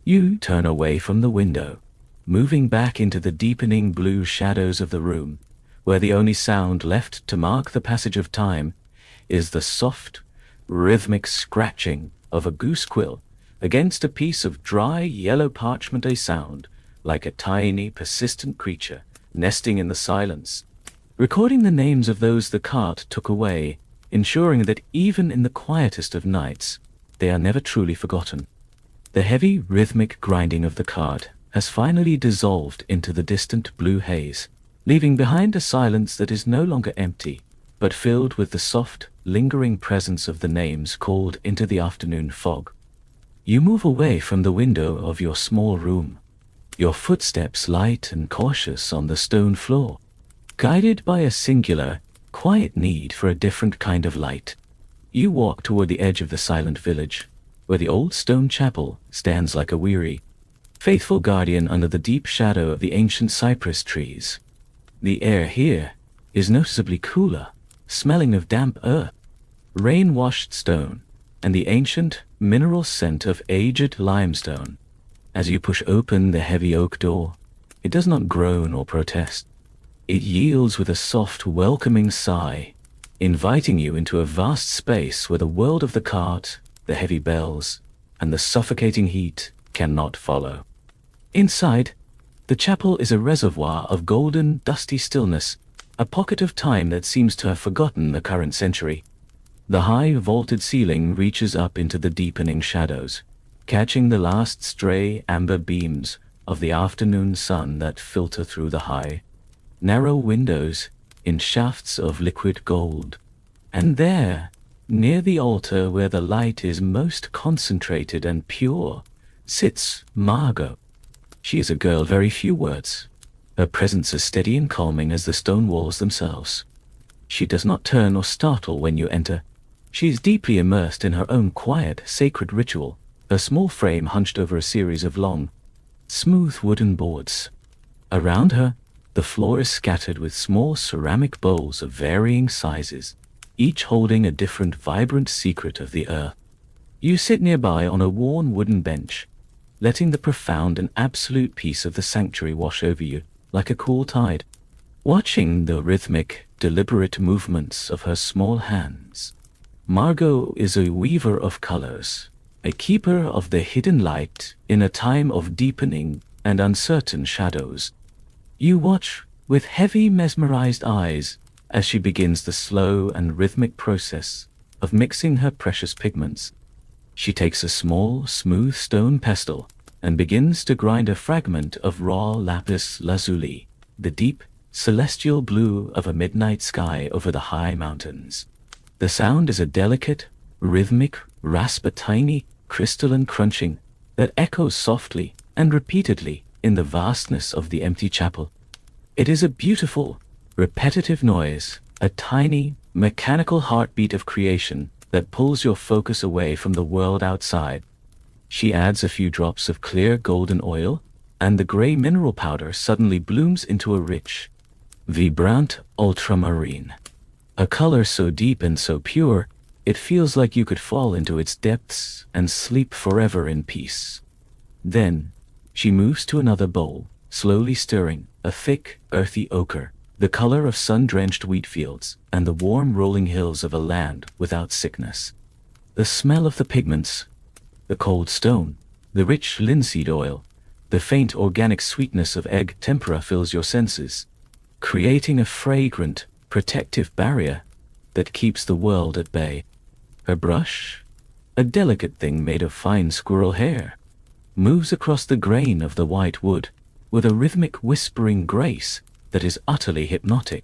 You turn away from the window, moving back into the deepening blue shadows of the room, where the only sound left to mark the passage of time is the soft, rhythmic scratching of a goose quill against a piece of dry yellow parchment, a sound like a tiny, persistent creature nesting in the silence, recording the names of those the cart took away, ensuring that even in the quietest of nights, they are never truly forgotten. The heavy, rhythmic grinding of the cart has finally dissolved into the distant blue haze, leaving behind a silence that is no longer empty, but filled with the soft, lingering presence of the names called into the afternoon fog. You move away from the window of your small room, your footsteps light and cautious on the stone floor, guided by a singular, quiet need for a different kind of light. You walk toward the edge of the silent village, where the old stone chapel stands like a weary, faithful guardian under the deep shadow of the ancient cypress trees. The air here is noticeably cooler, smelling of damp earth, rain-washed stone, and the ancient, mineral scent of aged limestone. As you push open the heavy oak door, it does not groan or protest. It yields with a soft, welcoming sigh, inviting you into a vast space where the world of the cart, the heavy bells, and the suffocating heat cannot follow. Inside, the chapel is a reservoir of golden, dusty stillness, a pocket of time that seems to have forgotten the current century. The high, vaulted ceiling reaches up into the deepening shadows, catching the last stray amber beams of the afternoon sun that filter through the high, narrow windows in shafts of liquid gold. And there, near the altar where the light is most concentrated and pure, sits Margot. She is a girl of very few words, her presence as steady and calming as the stone walls themselves. She does not turn or startle when you enter. She is deeply immersed in her own quiet, sacred ritual, her small frame hunched over a series of long, smooth wooden boards. Around her, the floor is scattered with small ceramic bowls of varying sizes, each holding a different vibrant secret of the earth. You sit nearby on a worn wooden bench, letting the profound and absolute peace of the sanctuary wash over you like a cool tide, watching the rhythmic, deliberate movements of her small hands. Margot is a weaver of colors, a keeper of the hidden light in a time of deepening and uncertain shadows. You watch with heavy, mesmerized eyes as she begins the slow and rhythmic process of mixing her precious pigments. She takes a small, smooth stone pestle and begins to grind a fragment of raw lapis lazuli, the deep, celestial blue of a midnight sky over the high mountains. The sound is a delicate, rhythmic rasp, a tiny, crystalline crunching that echoes softly and repeatedly in the vastness of the empty chapel. It is a beautiful, repetitive noise, a tiny, mechanical heartbeat of creation that pulls your focus away from the world outside. She adds a few drops of clear golden oil, and the gray mineral powder suddenly blooms into a rich, vibrant ultramarine. A color so deep and so pure, it feels like you could fall into its depths and sleep forever in peace. Then, she moves to another bowl, slowly stirring, a thick, earthy ochre, the color of sun-drenched wheat fields and the warm rolling hills of a land without sickness. The smell of the pigments, the cold stone, the rich linseed oil, the faint organic sweetness of egg tempera fills your senses, creating a fragrant, protective barrier that keeps the world at bay. Her brush, a delicate thing made of fine squirrel hair, moves across the grain of the white wood with a rhythmic whispering grace that is utterly hypnotic.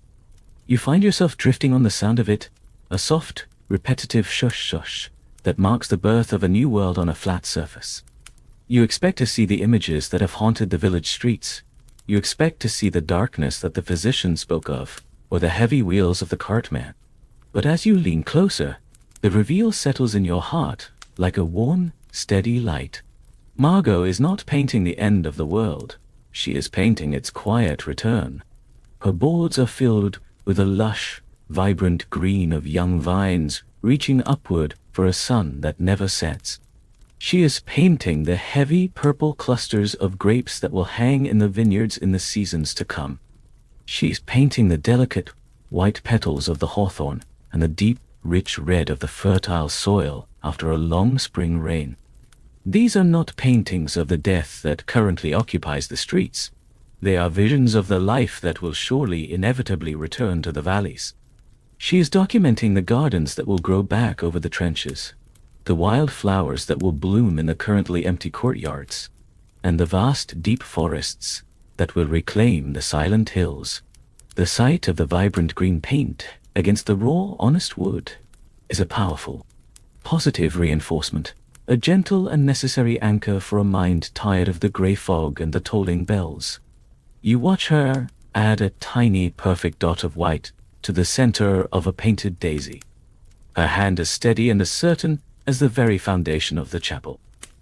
You find yourself drifting on the sound of it, a soft, repetitive shush-shush that marks the birth of a new world on a flat surface. You expect to see the images that have haunted the village streets. You expect to see the darkness that the physician spoke of, or the heavy wheels of the cartman. But as you lean closer, the reveal settles in your heart like a warm, steady light. Margot is not painting the end of the world. She is painting its quiet return. Her boards are filled with a lush, vibrant green of young vines reaching upward for a sun that never sets. She is painting the heavy purple clusters of grapes that will hang in the vineyards in the seasons to come. She is painting the delicate, white petals of the hawthorn and the deep, rich red of the fertile soil after a long spring rain. These are not paintings of the death that currently occupies the streets. They are visions of the life that will surely inevitably return to the valleys. She is documenting the gardens that will grow back over the trenches, the wild flowers that will bloom in the currently empty courtyards, and the vast, deep forests that will reclaim the silent hills. The sight of the vibrant green paint against the raw, honest wood is a powerful, positive reinforcement. a gentle and necessary anchor for a mind tired of the grey fog and the tolling bells. You watch her add a tiny, perfect dot of white to the center of a painted daisy. Her hand as steady and as certain as the very foundation of the chapel.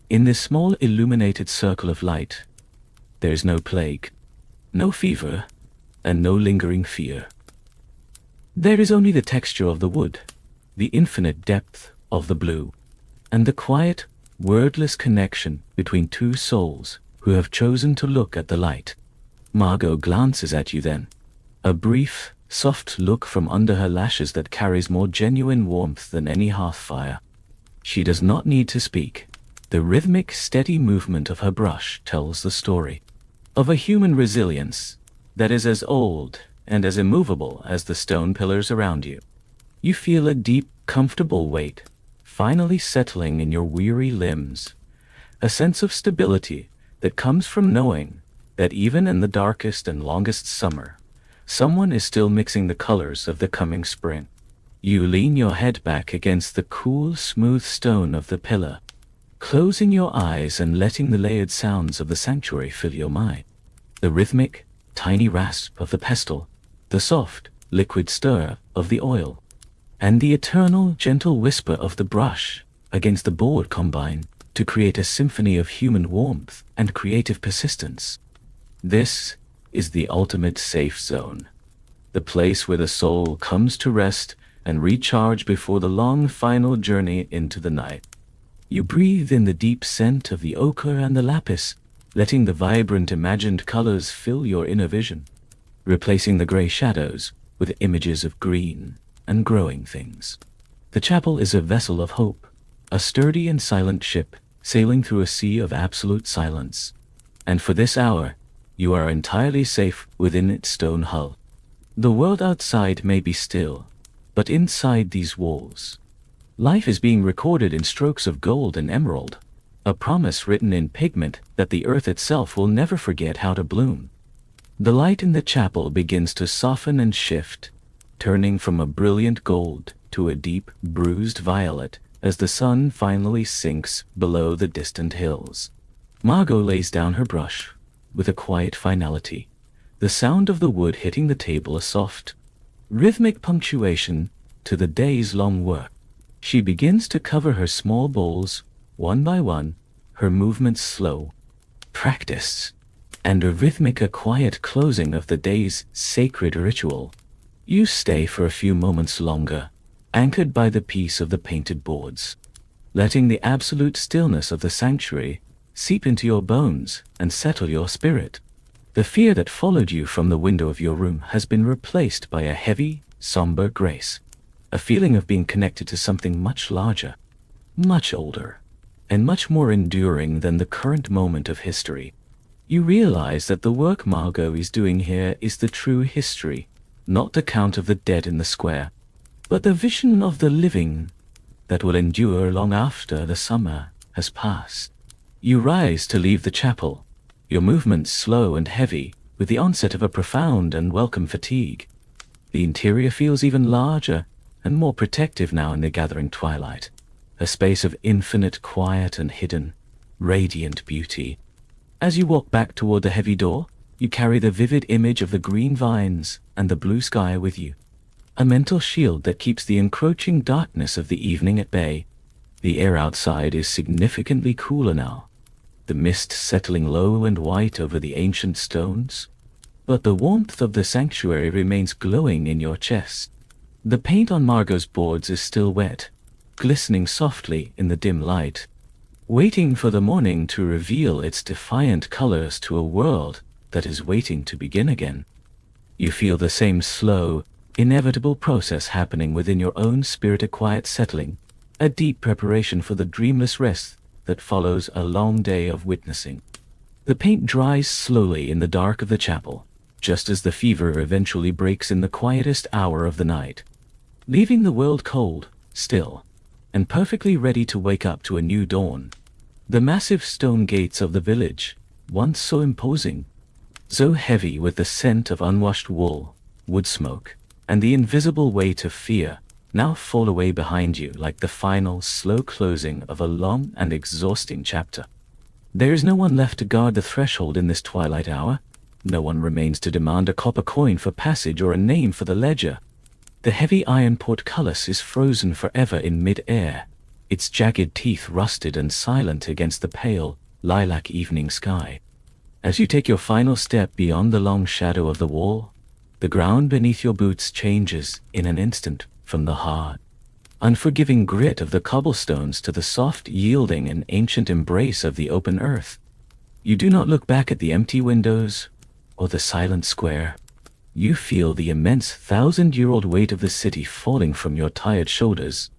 In this small illuminated circle of light, there is no plague, no fever, and no lingering fear. There is only the texture of the wood, the infinite depth of the blue, and the quiet, wordless connection between two souls who have chosen to look at the light. Margot glances at you then, a brief, soft look from under her lashes that carries more genuine warmth than any hearth fire. She does not need to speak. The rhythmic, steady movement of her brush tells the story of a human resilience that is as old and as immovable as the stone pillars around you. You feel a deep, comfortable weight finally settling in your weary limbs, a sense of stability that comes from knowing that even in the darkest and longest summer, someone is still mixing the colors of the coming spring. You lean your head back against the cool, smooth stone of the pillar, closing your eyes and letting the layered sounds of the sanctuary fill your mind. The rhythmic, tiny rasp of the pestle, the soft, liquid stir of the oil, and the eternal, gentle whisper of the brush against the board combine to create a symphony of human warmth and creative persistence. This is the ultimate safe zone, the place where the soul comes to rest and recharge before the long final journey into the night. You breathe in the deep scent of the ochre and the lapis, letting the vibrant imagined colors fill your inner vision, replacing the gray shadows with images of green and growing things. The chapel is a vessel of hope, a sturdy and silent ship sailing through a sea of absolute silence. And for this hour, you are entirely safe within its stone hull. The world outside may be still, but inside these walls, life is being recorded in strokes of gold and emerald, a promise written in pigment that the earth itself will never forget how to bloom. The light in the chapel begins to soften and shift, turning from a brilliant gold to a deep, bruised violet as the sun finally sinks below the distant hills. Margot lays down her brush with a quiet finality, the sound of the wood hitting the table a soft, rhythmic punctuation to the day's long work. She begins to cover her small bowls, one by one, her movements slow, practice, and a rhythmic, a quiet closing of the day's sacred ritual. You stay for a few moments longer, anchored by the peace of the painted boards, letting the absolute stillness of the sanctuary seep into your bones and settle your spirit. The fear that followed you from the window of your room has been replaced by a heavy, somber grace, a feeling of being connected to something much larger, much older, and much more enduring than the current moment of history. You realize that the work Margot is doing here is the true history, not the count of the dead in the square, but the vision of the living that will endure long after the summer has passed. You rise to leave the chapel, your movements slow and heavy with the onset of a profound and welcome fatigue. The interior feels even larger and more protective now in the gathering twilight, a space of infinite quiet and hidden, radiant beauty. As you walk back toward the heavy door, you carry the vivid image of the green vines and the blue sky with you, a mental shield that keeps the encroaching darkness of the evening at bay. The air outside is significantly cooler now, the mist settling low and white over the ancient stones, but the warmth of the sanctuary remains glowing in your chest. The paint on Margot's boards is still wet, glistening softly in the dim light, waiting for the morning to reveal its defiant colors to a world that is waiting to begin again. You feel the same slow, inevitable process happening within your own spirit, a quiet settling, a deep preparation for the dreamless rest that follows a long day of witnessing. The paint dries slowly in the dark of the chapel, just as the fever eventually breaks in the quietest hour of the night, leaving the world cold, still, and perfectly ready to wake up to a new dawn. The massive stone gates of the village, once so imposing, so heavy with the scent of unwashed wool, wood smoke, and the invisible weight of fear, now fall away behind you like the final, slow closing of a long and exhausting chapter. There is no one left to guard the threshold in this twilight hour. No one remains to demand a copper coin for passage or a name for the ledger. The heavy iron portcullis is frozen forever in mid-air, its jagged teeth rusted and silent against the pale, lilac evening sky. As you take your final step beyond the long shadow of the wall, the ground beneath your boots changes in an instant from the hard, unforgiving grit of the cobblestones to the soft, yielding and ancient embrace of the open earth. You do not look back at the empty windows or the silent square. You feel the immense 1,000-year-old weight of the city falling from your tired shoulders,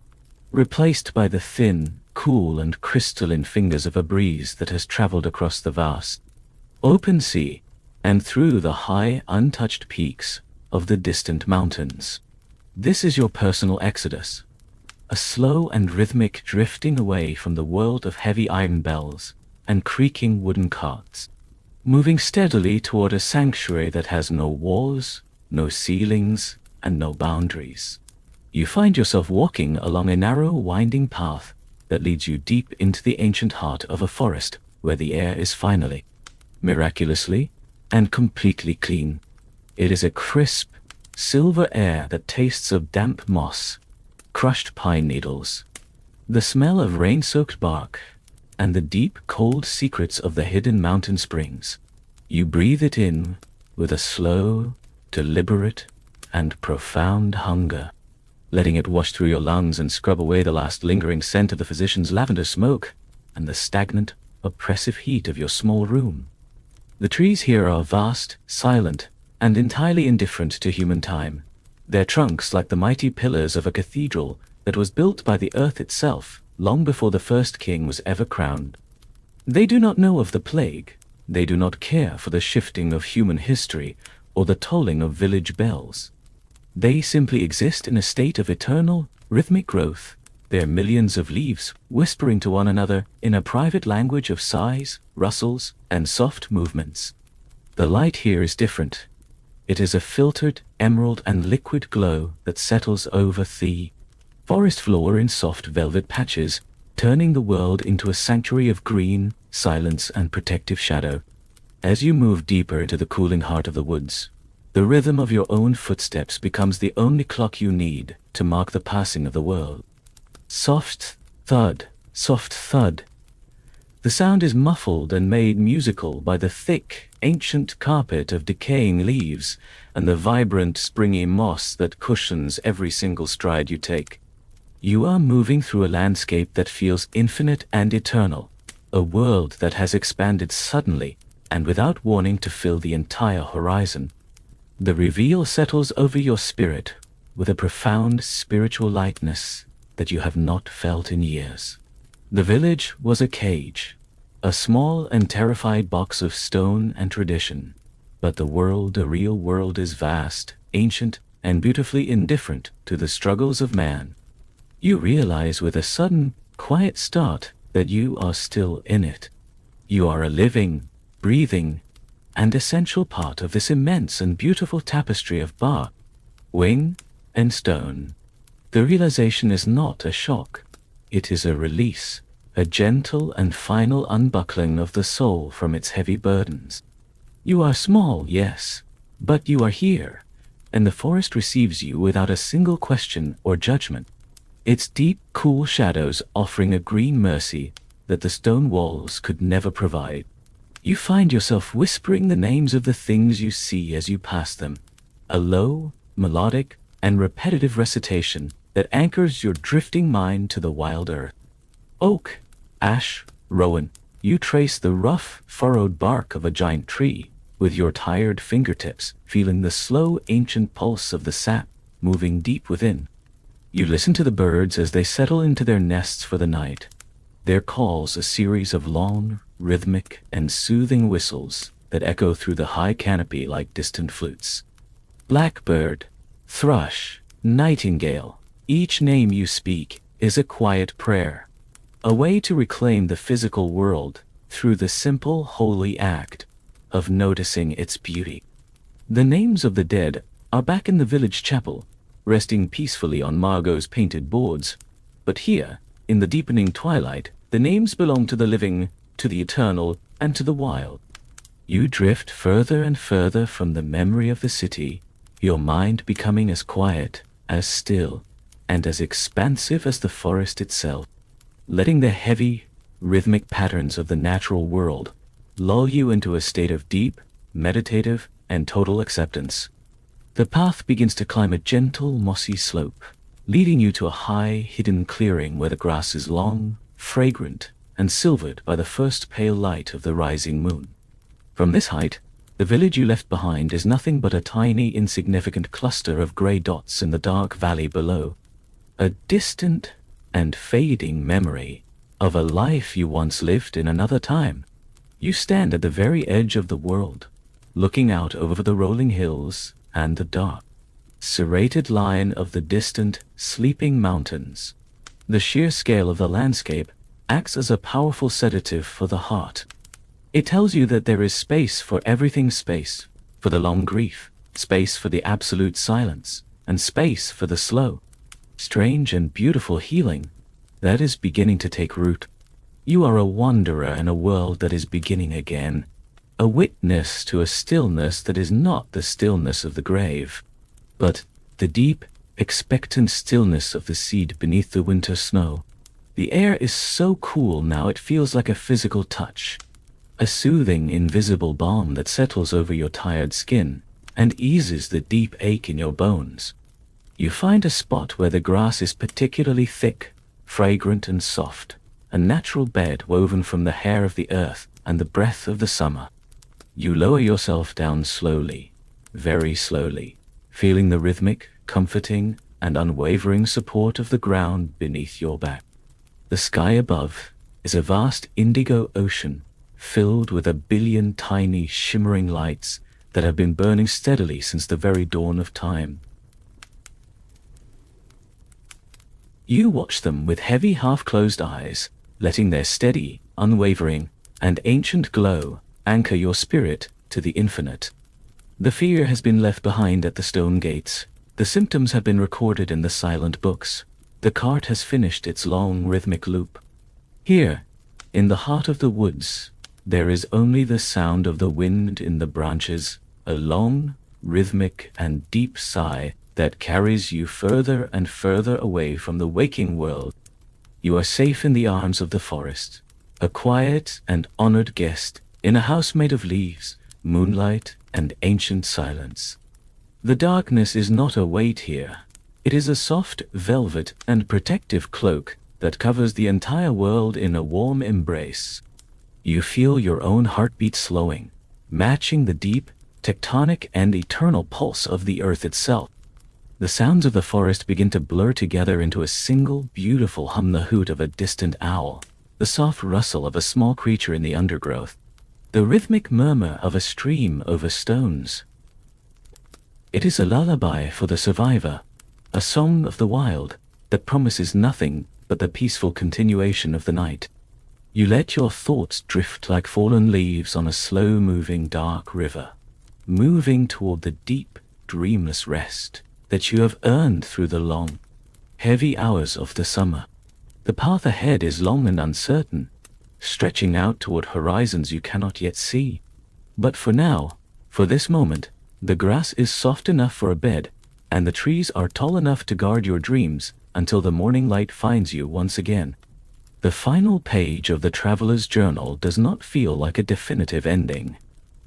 replaced by the thin, cool and crystalline fingers of a breeze that has traveled across the vast, open sea and through the high, untouched peaks of the distant mountains. This is your personal exodus, a slow and rhythmic drifting away from the world of heavy iron bells and creaking wooden carts, moving steadily toward a sanctuary that has no walls, no ceilings, and no boundaries. You find yourself walking along a narrow, winding path that leads you deep into the ancient heart of a forest where the air is finally, miraculously, and completely clean. It is a crisp, silver air that tastes of damp moss, crushed pine needles, the smell of rain-soaked bark, and the deep, cold secrets of the hidden mountain springs. You breathe it in with a slow, deliberate, and profound hunger, letting it wash through your lungs and scrub away the last lingering scent of the physician's lavender smoke and the stagnant, oppressive heat of your small room. The trees here are vast, silent, and entirely indifferent to human time, their trunks like the mighty pillars of a cathedral that was built by the earth itself long before the first king was ever crowned. They do not know of the plague. They do not care for the shifting of human history or the tolling of village bells. They simply exist in a state of eternal, rhythmic growth, their millions of leaves whispering to one another in a private language of sighs, rustles, and soft movements. The light here is different. It is a filtered, emerald and liquid glow that settles over the forest floor in soft velvet patches, turning the world into a sanctuary of green, silence, and protective shadow. As you move deeper into the cooling heart of the woods, the rhythm of your own footsteps becomes the only clock you need to mark the passing of the world. Soft thud, soft thud. The sound is muffled and made musical by the thick, ancient carpet of decaying leaves and the vibrant, springy moss that cushions every single stride you take. You are moving through a landscape that feels infinite and eternal, a world that has expanded suddenly and without warning to fill the entire horizon. The reveal settles over your spirit with a profound spiritual lightness that you have not felt in years. The village was a cage, a small and terrified box of stone and tradition. But the world, the real world, is vast, ancient, and beautifully indifferent to the struggles of man. You realize with a sudden, quiet start that you are still in it. You are a living, breathing, and essential part of this immense and beautiful tapestry of bark, wing, and stone. The realization is not a shock. It is a release, a gentle and final unbuckling of the soul from its heavy burdens. You are small, yes, but you are here, and the forest receives you without a single question or judgment, its deep, cool shadows offering a green mercy that the stone walls could never provide. You find yourself whispering the names of the things you see as you pass them, a low, melodic, and repetitive recitation that anchors your drifting mind to the wild earth. Oak, ash, rowan, you trace the rough, furrowed bark of a giant tree with your tired fingertips, feeling the slow, ancient pulse of the sap moving deep within. You listen to the birds as they settle into their nests for the night, their calls a series of long, rhythmic, and soothing whistles that echo through the high canopy like distant flutes. Blackbird, thrush, nightingale, each name you speak is a quiet prayer, a way to reclaim the physical world through the simple, holy act of noticing its beauty. The names of the dead are back in the village chapel, resting peacefully on Margot's painted boards. But here, in the deepening twilight, the names belong to the living, to the eternal, and to the wild. You drift further and further from the memory of the city, your mind becoming as quiet, as still, and as expansive as the forest itself, letting the heavy, rhythmic patterns of the natural world lull you into a state of deep, meditative, and total acceptance. The path begins to climb a gentle, mossy slope, leading you to a high, hidden clearing where the grass is long, fragrant, and silvered by the first pale light of the rising moon. From this height, the village you left behind is nothing but a tiny, insignificant cluster of grey dots in the dark valley below, a distant and fading memory of a life you once lived in another time. You stand at the very edge of the world, looking out over the rolling hills and the dark, serrated line of the distant, sleeping mountains. The sheer scale of the landscape acts as a powerful sedative for the heart. It tells you that there is space for everything, space for the long grief, space for the absolute silence, and space for the slow, strange and beautiful healing that is beginning to take root. You are a wanderer in a world that is beginning again, a witness to a stillness that is not the stillness of the grave, but the deep, expectant stillness of the seed beneath the winter snow. The air is so cool now it feels like a physical touch, a soothing, invisible balm that settles over your tired skin and eases the deep ache in your bones. You find a spot where the grass is particularly thick, fragrant and soft, a natural bed woven from the hair of the earth and the breath of the summer. You lower yourself down slowly, very slowly, feeling the rhythmic, comforting, and unwavering support of the ground beneath your back. The sky above is a vast indigo ocean, filled with 1 billion tiny, shimmering lights that have been burning steadily since the very dawn of time. You watch them with heavy, half-closed eyes, letting their steady, unwavering, and ancient glow anchor your spirit to the infinite. The fear has been left behind at the stone gates. The symptoms have been recorded in the silent books. The cart has finished its long, rhythmic loop. Here, in the heart of the woods, there is only the sound of the wind in the branches, a long, rhythmic, and deep sigh that carries you further and further away from the waking world. You are safe in the arms of the forest, a quiet and honored guest in a house made of leaves, moonlight, and ancient silence. The darkness is not a weight here. It is a soft velvet and protective cloak that covers the entire world in a warm embrace. You feel your own heartbeat slowing, matching the deep, tectonic, and eternal pulse of the earth itself. The sounds of the forest begin to blur together into a single, beautiful hum, the hoot of a distant owl, the soft rustle of a small creature in the undergrowth, the rhythmic murmur of a stream over stones. It is a lullaby for the survivor, a song of the wild that promises nothing but the peaceful continuation of the night. You let your thoughts drift like fallen leaves on a slow-moving dark river, moving toward the deep, dreamless rest that you have earned through the long, heavy hours of the summer. The path ahead is long and uncertain, stretching out toward horizons you cannot yet see. But for now, for this moment, the grass is soft enough for a bed, and the trees are tall enough to guard your dreams until the morning light finds you once again. The final page of the traveler's journal does not feel like a definitive ending.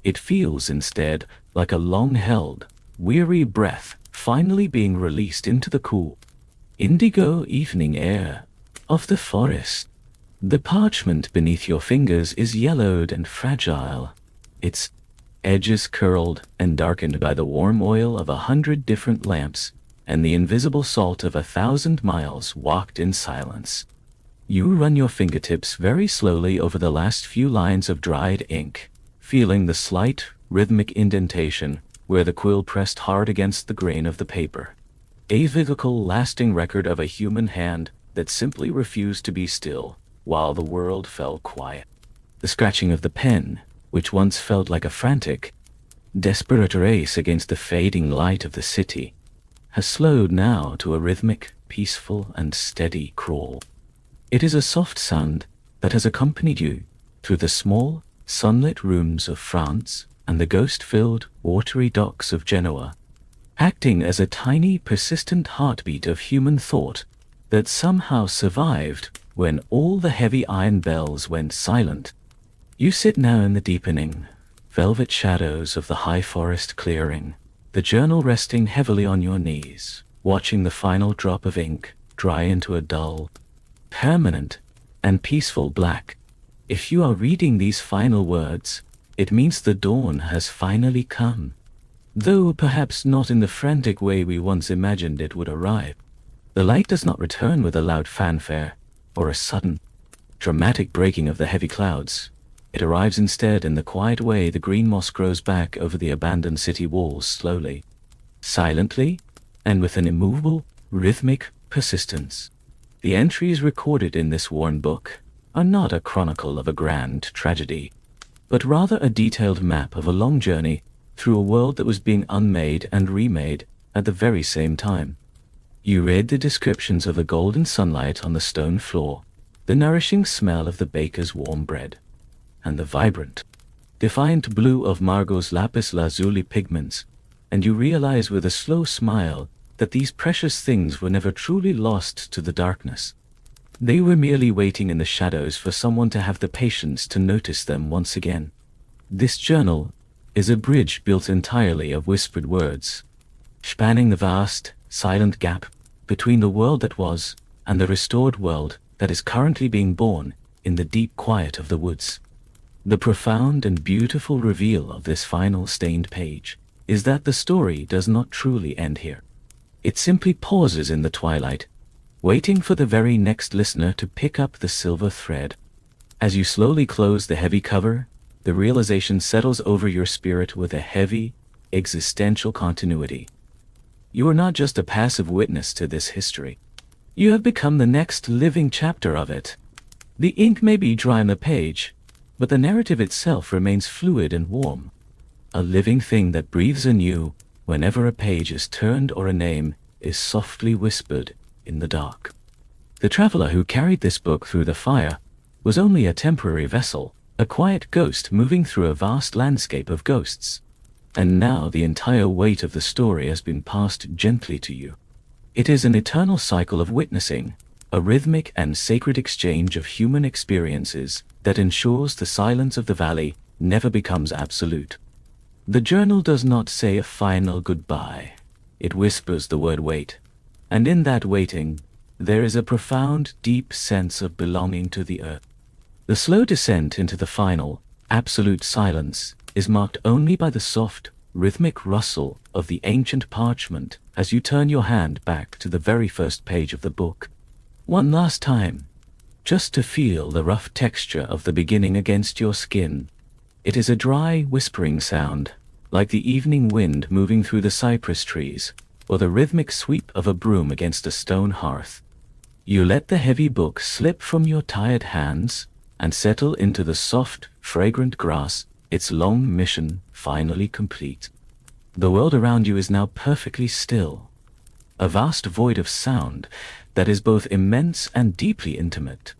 It feels instead like a long-held, weary breath finally being released into the cool, indigo evening air of the forest. The parchment beneath your fingers is yellowed and fragile, its edges curled and darkened by the warm oil of 100 different lamps and the invisible salt of 1,000 miles walked in silence. You run your fingertips very slowly over the last few lines of dried ink, feeling the slight, rhythmic indentation where the quill pressed hard against the grain of the paper. A vivical, lasting record of a human hand that simply refused to be still while the world fell quiet. The scratching of the pen, which once felt like a frantic, desperate race against the fading light of the city, has slowed now to a rhythmic, peaceful, and steady crawl. It is a soft sound that has accompanied you through the small, sunlit rooms of France and the ghost-filled, watery docks of Genoa, acting as a tiny, persistent heartbeat of human thought that somehow survived when all the heavy iron bells went silent. You sit now in the deepening, velvet shadows of the high forest clearing, the journal resting heavily on your knees, watching the final drop of ink dry into a dull, permanent, and peaceful black. If you are reading these final words, it means the dawn has finally come, though perhaps not in the frantic way we once imagined it would arrive. The light does not return with a loud fanfare or a sudden, dramatic breaking of the heavy clouds. It arrives instead in the quiet way the green moss grows back over the abandoned city walls, slowly, silently, and with an immovable, rhythmic persistence. The entries recorded in this worn book are not a chronicle of a grand tragedy, but rather a detailed map of a long journey through a world that was being unmade and remade at the very same time. You read the descriptions of the golden sunlight on the stone floor, the nourishing smell of the baker's warm bread, and the vibrant, defiant blue of Margot's lapis lazuli pigments, and you realize with a slow smile that these precious things were never truly lost to the darkness. They were merely waiting in the shadows for someone to have the patience to notice them once again. This journal is a bridge built entirely of whispered words, spanning the vast, silent gap between the world that was and the restored world that is currently being born in the deep quiet of the woods. The profound and beautiful reveal of this final stained page is that the story does not truly end here. It simply pauses in the twilight, waiting for the very next listener to pick up the silver thread. As you slowly close the heavy cover, the realization settles over your spirit with a heavy, existential continuity. You are not just a passive witness to this history. You have become the next living chapter of it. The ink may be dry on the page, but the narrative itself remains fluid and warm, a living thing that breathes anew whenever a page is turned or a name is softly whispered in the dark. The traveler who carried this book through the fire was only a temporary vessel, a quiet ghost moving through a vast landscape of ghosts. And now the entire weight of the story has been passed gently to you. It is an eternal cycle of witnessing, a rhythmic and sacred exchange of human experiences that ensures the silence of the valley never becomes absolute. The journal does not say a final goodbye. It whispers the word wait, and in that waiting, there is a profound, deep sense of belonging to the earth. The slow descent into the final, absolute silence is marked only by the soft, rhythmic rustle of the ancient parchment as you turn your hand back to the very first page of the book. One last time, just to feel the rough texture of the beginning against your skin. It is a dry, whispering sound, like the evening wind moving through the cypress trees, or the rhythmic sweep of a broom against a stone hearth. You let the heavy book slip from your tired hands and settle into the soft, fragrant grass, its long mission finally complete. The world around you is now perfectly still, a vast void of sound that is both immense and deeply intimate.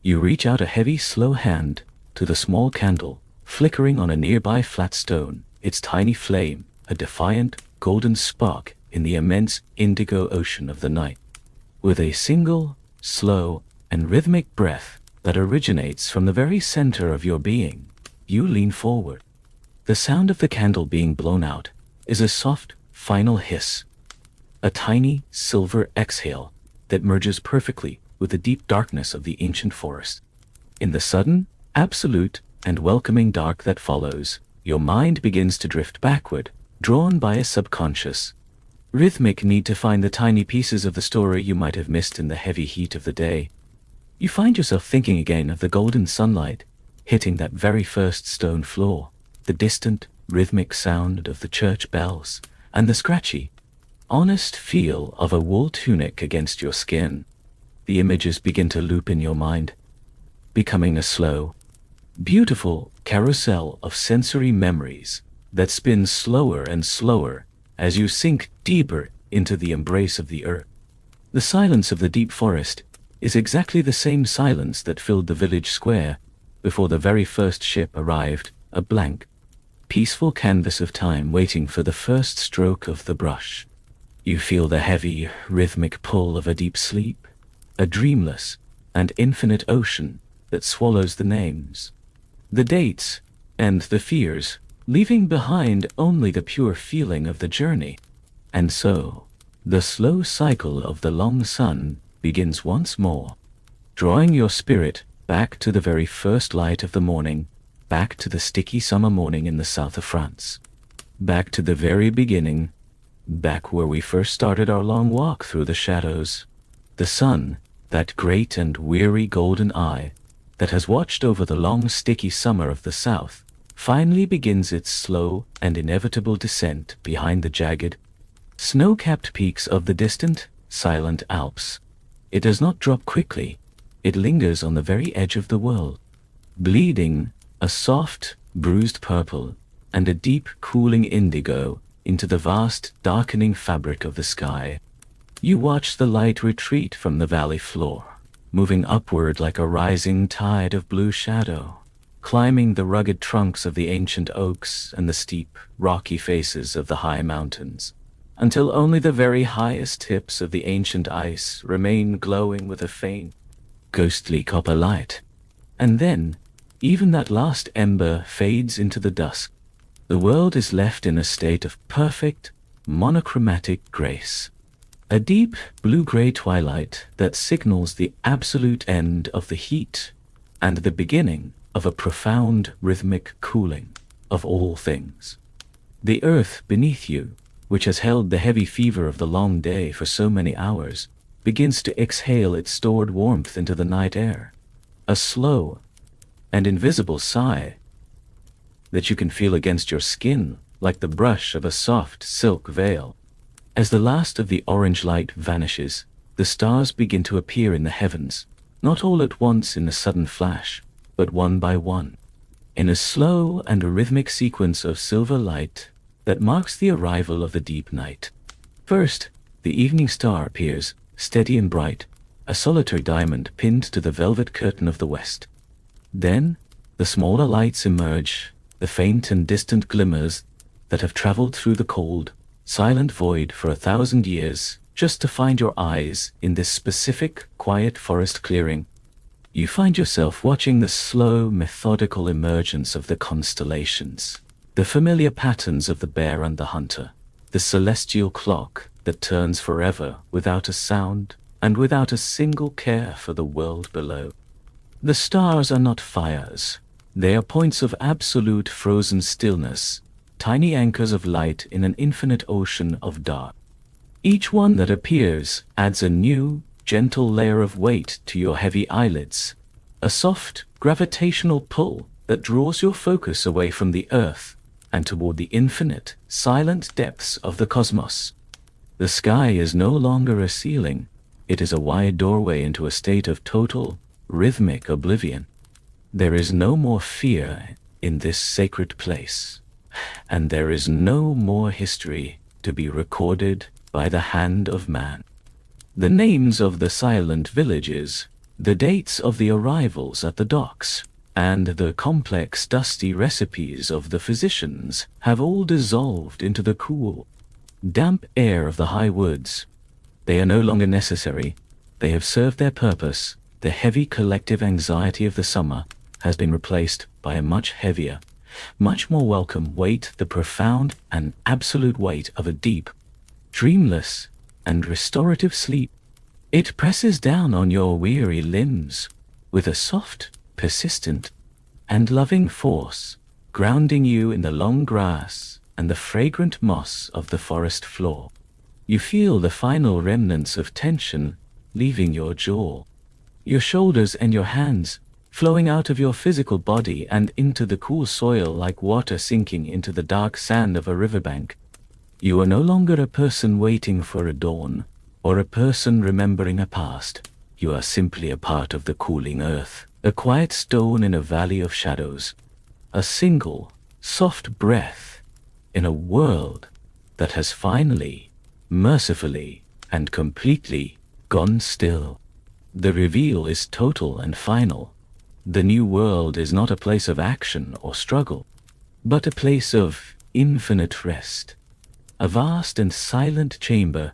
You reach out a heavy, slow hand to the small candle, flickering on a nearby flat stone, its tiny flame a defiant, golden spark in the immense indigo ocean of the night. With a single, slow, and rhythmic breath that originates from the very center of your being, you lean forward. The sound of the candle being blown out is a soft, final hiss, a tiny, silver exhale that merges perfectly with the deep darkness of the ancient forest. In the sudden, absolute, and welcoming dark that follows, your mind begins to drift backward, drawn by a subconscious, rhythmic need to find the tiny pieces of the story you might have missed in the heavy heat of the day. You find yourself thinking again of the golden sunlight hitting that very first stone floor, the distant, rhythmic sound of the church bells, and the scratchy, honest feel of a wool tunic against your skin. The images begin to loop in your mind, becoming a slow, beautiful carousel of sensory memories that spins slower and slower as you sink deeper into the embrace of the earth. The silence of the deep forest is exactly the same silence that filled the village square before the very first ship arrived, a blank, peaceful canvas of time waiting for the first stroke of the brush. You feel the heavy, rhythmic pull of a deep sleep, a dreamless and infinite ocean that swallows the names, the dates, and the fears, leaving behind only the pure feeling of the journey. And so, the slow cycle of the long sun begins once more, drawing your spirit back to the very first light of the morning, back to the sticky summer morning in the south of France, back to the very beginning, back where we first started our long walk through the shadows. The sun, that great and weary golden eye that has watched over the long sticky summer of the south, finally begins its slow and inevitable descent behind the jagged, snow-capped peaks of the distant, silent Alps. It does not drop quickly. It lingers on the very edge of the world, bleeding a soft, bruised purple and a deep, cooling indigo into the vast, darkening fabric of the sky. You watch the light retreat from the valley floor, moving upward like a rising tide of blue shadow, climbing the rugged trunks of the ancient oaks and the steep, rocky faces of the high mountains, until only the very highest tips of the ancient ice remain glowing with a faint, ghostly copper light. And then, even that last ember fades into the dusk. The world is left in a state of perfect, monochromatic grace. A deep, blue-gray twilight that signals the absolute end of the heat and the beginning of a profound rhythmic cooling of all things. The earth beneath you, which has held the heavy fever of the long day for so many hours, begins to exhale its stored warmth into the night air, a slow and invisible sigh that you can feel against your skin like the brush of a soft silk veil. As the last of the orange light vanishes, the stars begin to appear in the heavens, not all at once in a sudden flash, but one by one, in a slow and rhythmic sequence of silver light that marks the arrival of the deep night. First, the evening star appears, steady and bright, a solitary diamond pinned to the velvet curtain of the west. Then, the smaller lights emerge, the faint and distant glimmers that have traveled through the cold, silent void for 1,000 years just to find your eyes in this specific, quiet forest clearing. You find yourself watching the slow, methodical emergence of the constellations, the familiar patterns of the bear and the hunter, the celestial clock that turns forever without a sound and without a single care for the world below. The stars are not fires. They are points of absolute frozen stillness, tiny anchors of light in an infinite ocean of dark. Each one that appears adds a new, gentle layer of weight to your heavy eyelids, a soft, gravitational pull that draws your focus away from the earth and toward the infinite, silent depths of the cosmos. The sky is no longer a ceiling. It is a wide doorway into a state of total, rhythmic oblivion. There is no more fear in this sacred place, and there is no more history to be recorded by the hand of man. The names of the silent villages, the dates of the arrivals at the docks, and the complex dusty recipes of the physicians have all dissolved into the cool, damp air of the high woods. They are no longer necessary. They have served their purpose. The heavy collective anxiety of the summer has been replaced by a much heavier, much more welcome weight, the profound and absolute weight of a deep, dreamless, and restorative sleep. It presses down on your weary limbs with a soft, persistent, and loving force, grounding you in the long grass and the fragrant moss of the forest floor. You feel the final remnants of tension leaving your jaw, your shoulders and your hands flowing out of your physical body and into the cool soil like water sinking into the dark sand of a riverbank. You are no longer a person waiting for a dawn, or a person remembering a past. You are simply a part of the cooling earth, a quiet stone in a valley of shadows, a single, soft breath in a world that has finally mercifully and completely gone still. The reveal is total and final. The new world is not a place of action or struggle, but a place of infinite rest. A vast and silent chamber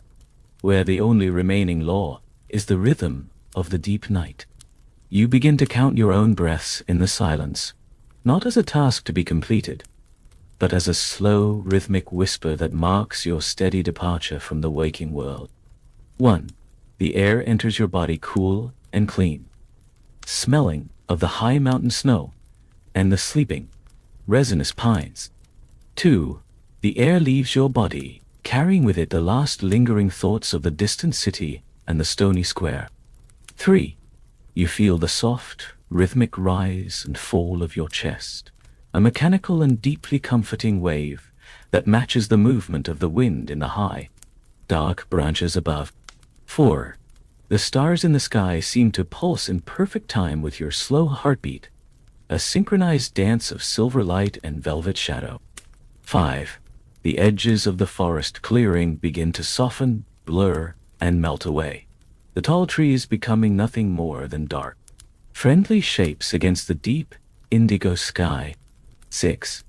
where the only remaining law is the rhythm of the deep night. You begin to count your own breaths in the silence, not as a task to be completed, but as a slow, rhythmic whisper that marks your steady departure from the waking world. 1. The air enters your body cool and clean, smelling of the high mountain snow and the sleeping, resinous pines. 2. The air leaves your body, carrying with it the last lingering thoughts of the distant city and the stony square. 3. You feel the soft, rhythmic rise and fall of your chest, a mechanical and deeply comforting wave that matches the movement of the wind in the high, dark branches above. 4. The stars in the sky seem to pulse in perfect time with your slow heartbeat, a synchronized dance of silver light and velvet shadow. 5. The edges of the forest clearing begin to soften, blur, and melt away, the tall trees becoming nothing more than dark, friendly shapes against the deep, indigo sky. 6.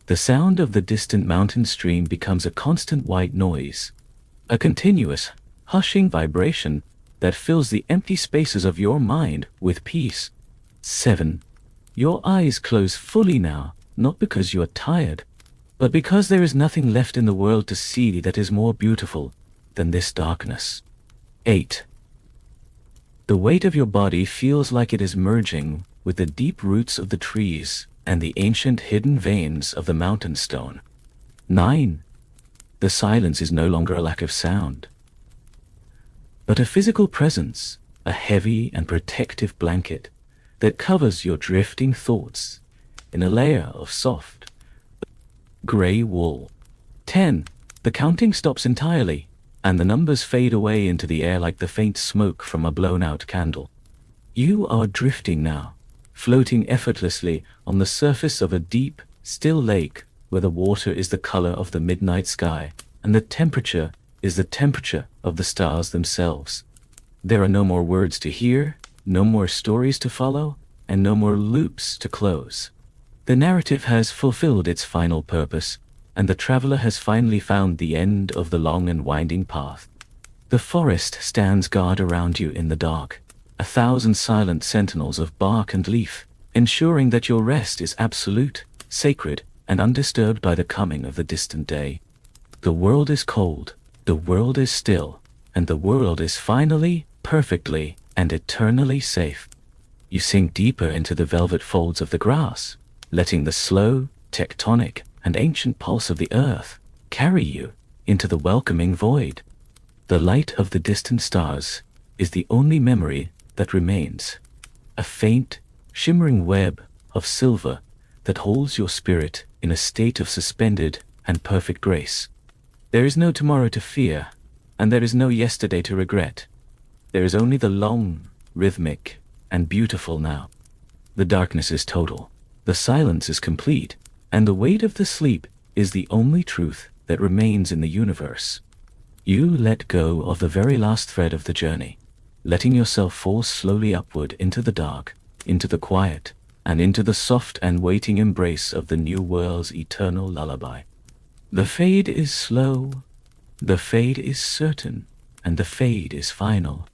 The sound of the distant mountain stream becomes a constant white noise, a continuous, hushing vibration that fills the empty spaces of your mind with peace. 7. Your eyes close fully now, not because you are tired, but because there is nothing left in the world to see that is more beautiful than this darkness. 8. The weight of your body feels like it is merging with the deep roots of the trees and the ancient hidden veins of the mountain stone. 9. The silence is no longer a lack of sound, but a physical presence, a heavy and protective blanket that covers your drifting thoughts in a layer of soft, gray wool. 10. The counting stops entirely, and the numbers fade away into the air like the faint smoke from a blown-out candle. You are drifting now, floating effortlessly on the surface of a deep, still lake where the water is the color of the midnight sky, and the temperature is the temperature of the stars themselves. There are no more words to hear, no more stories to follow, and no more loops to close. The narrative has fulfilled its final purpose, and the traveler has finally found the end of the long and winding path. The forest stands guard around you in the dark, 1,000 silent sentinels of bark and leaf, ensuring that your rest is absolute, sacred, and undisturbed by the coming of the distant day. The world is cold, the world is still, and the world is finally, perfectly, and eternally safe. You sink deeper into the velvet folds of the grass, letting the slow, tectonic, and ancient pulse of the earth carry you into the welcoming void. The light of the distant stars is the only memory that remains, a faint, shimmering web of silver that holds your spirit in a state of suspended and perfect grace. There is no tomorrow to fear, and there is no yesterday to regret. There is only the long, rhythmic, and beautiful now. The darkness is total, the silence is complete, and the weight of the sleep is the only truth that remains in the universe. You let go of the very last thread of the journey, letting yourself fall slowly upward into the dark, into the quiet, and into the soft and waiting embrace of the new world's eternal lullaby. The fade is slow, the fade is certain, and the fade is final.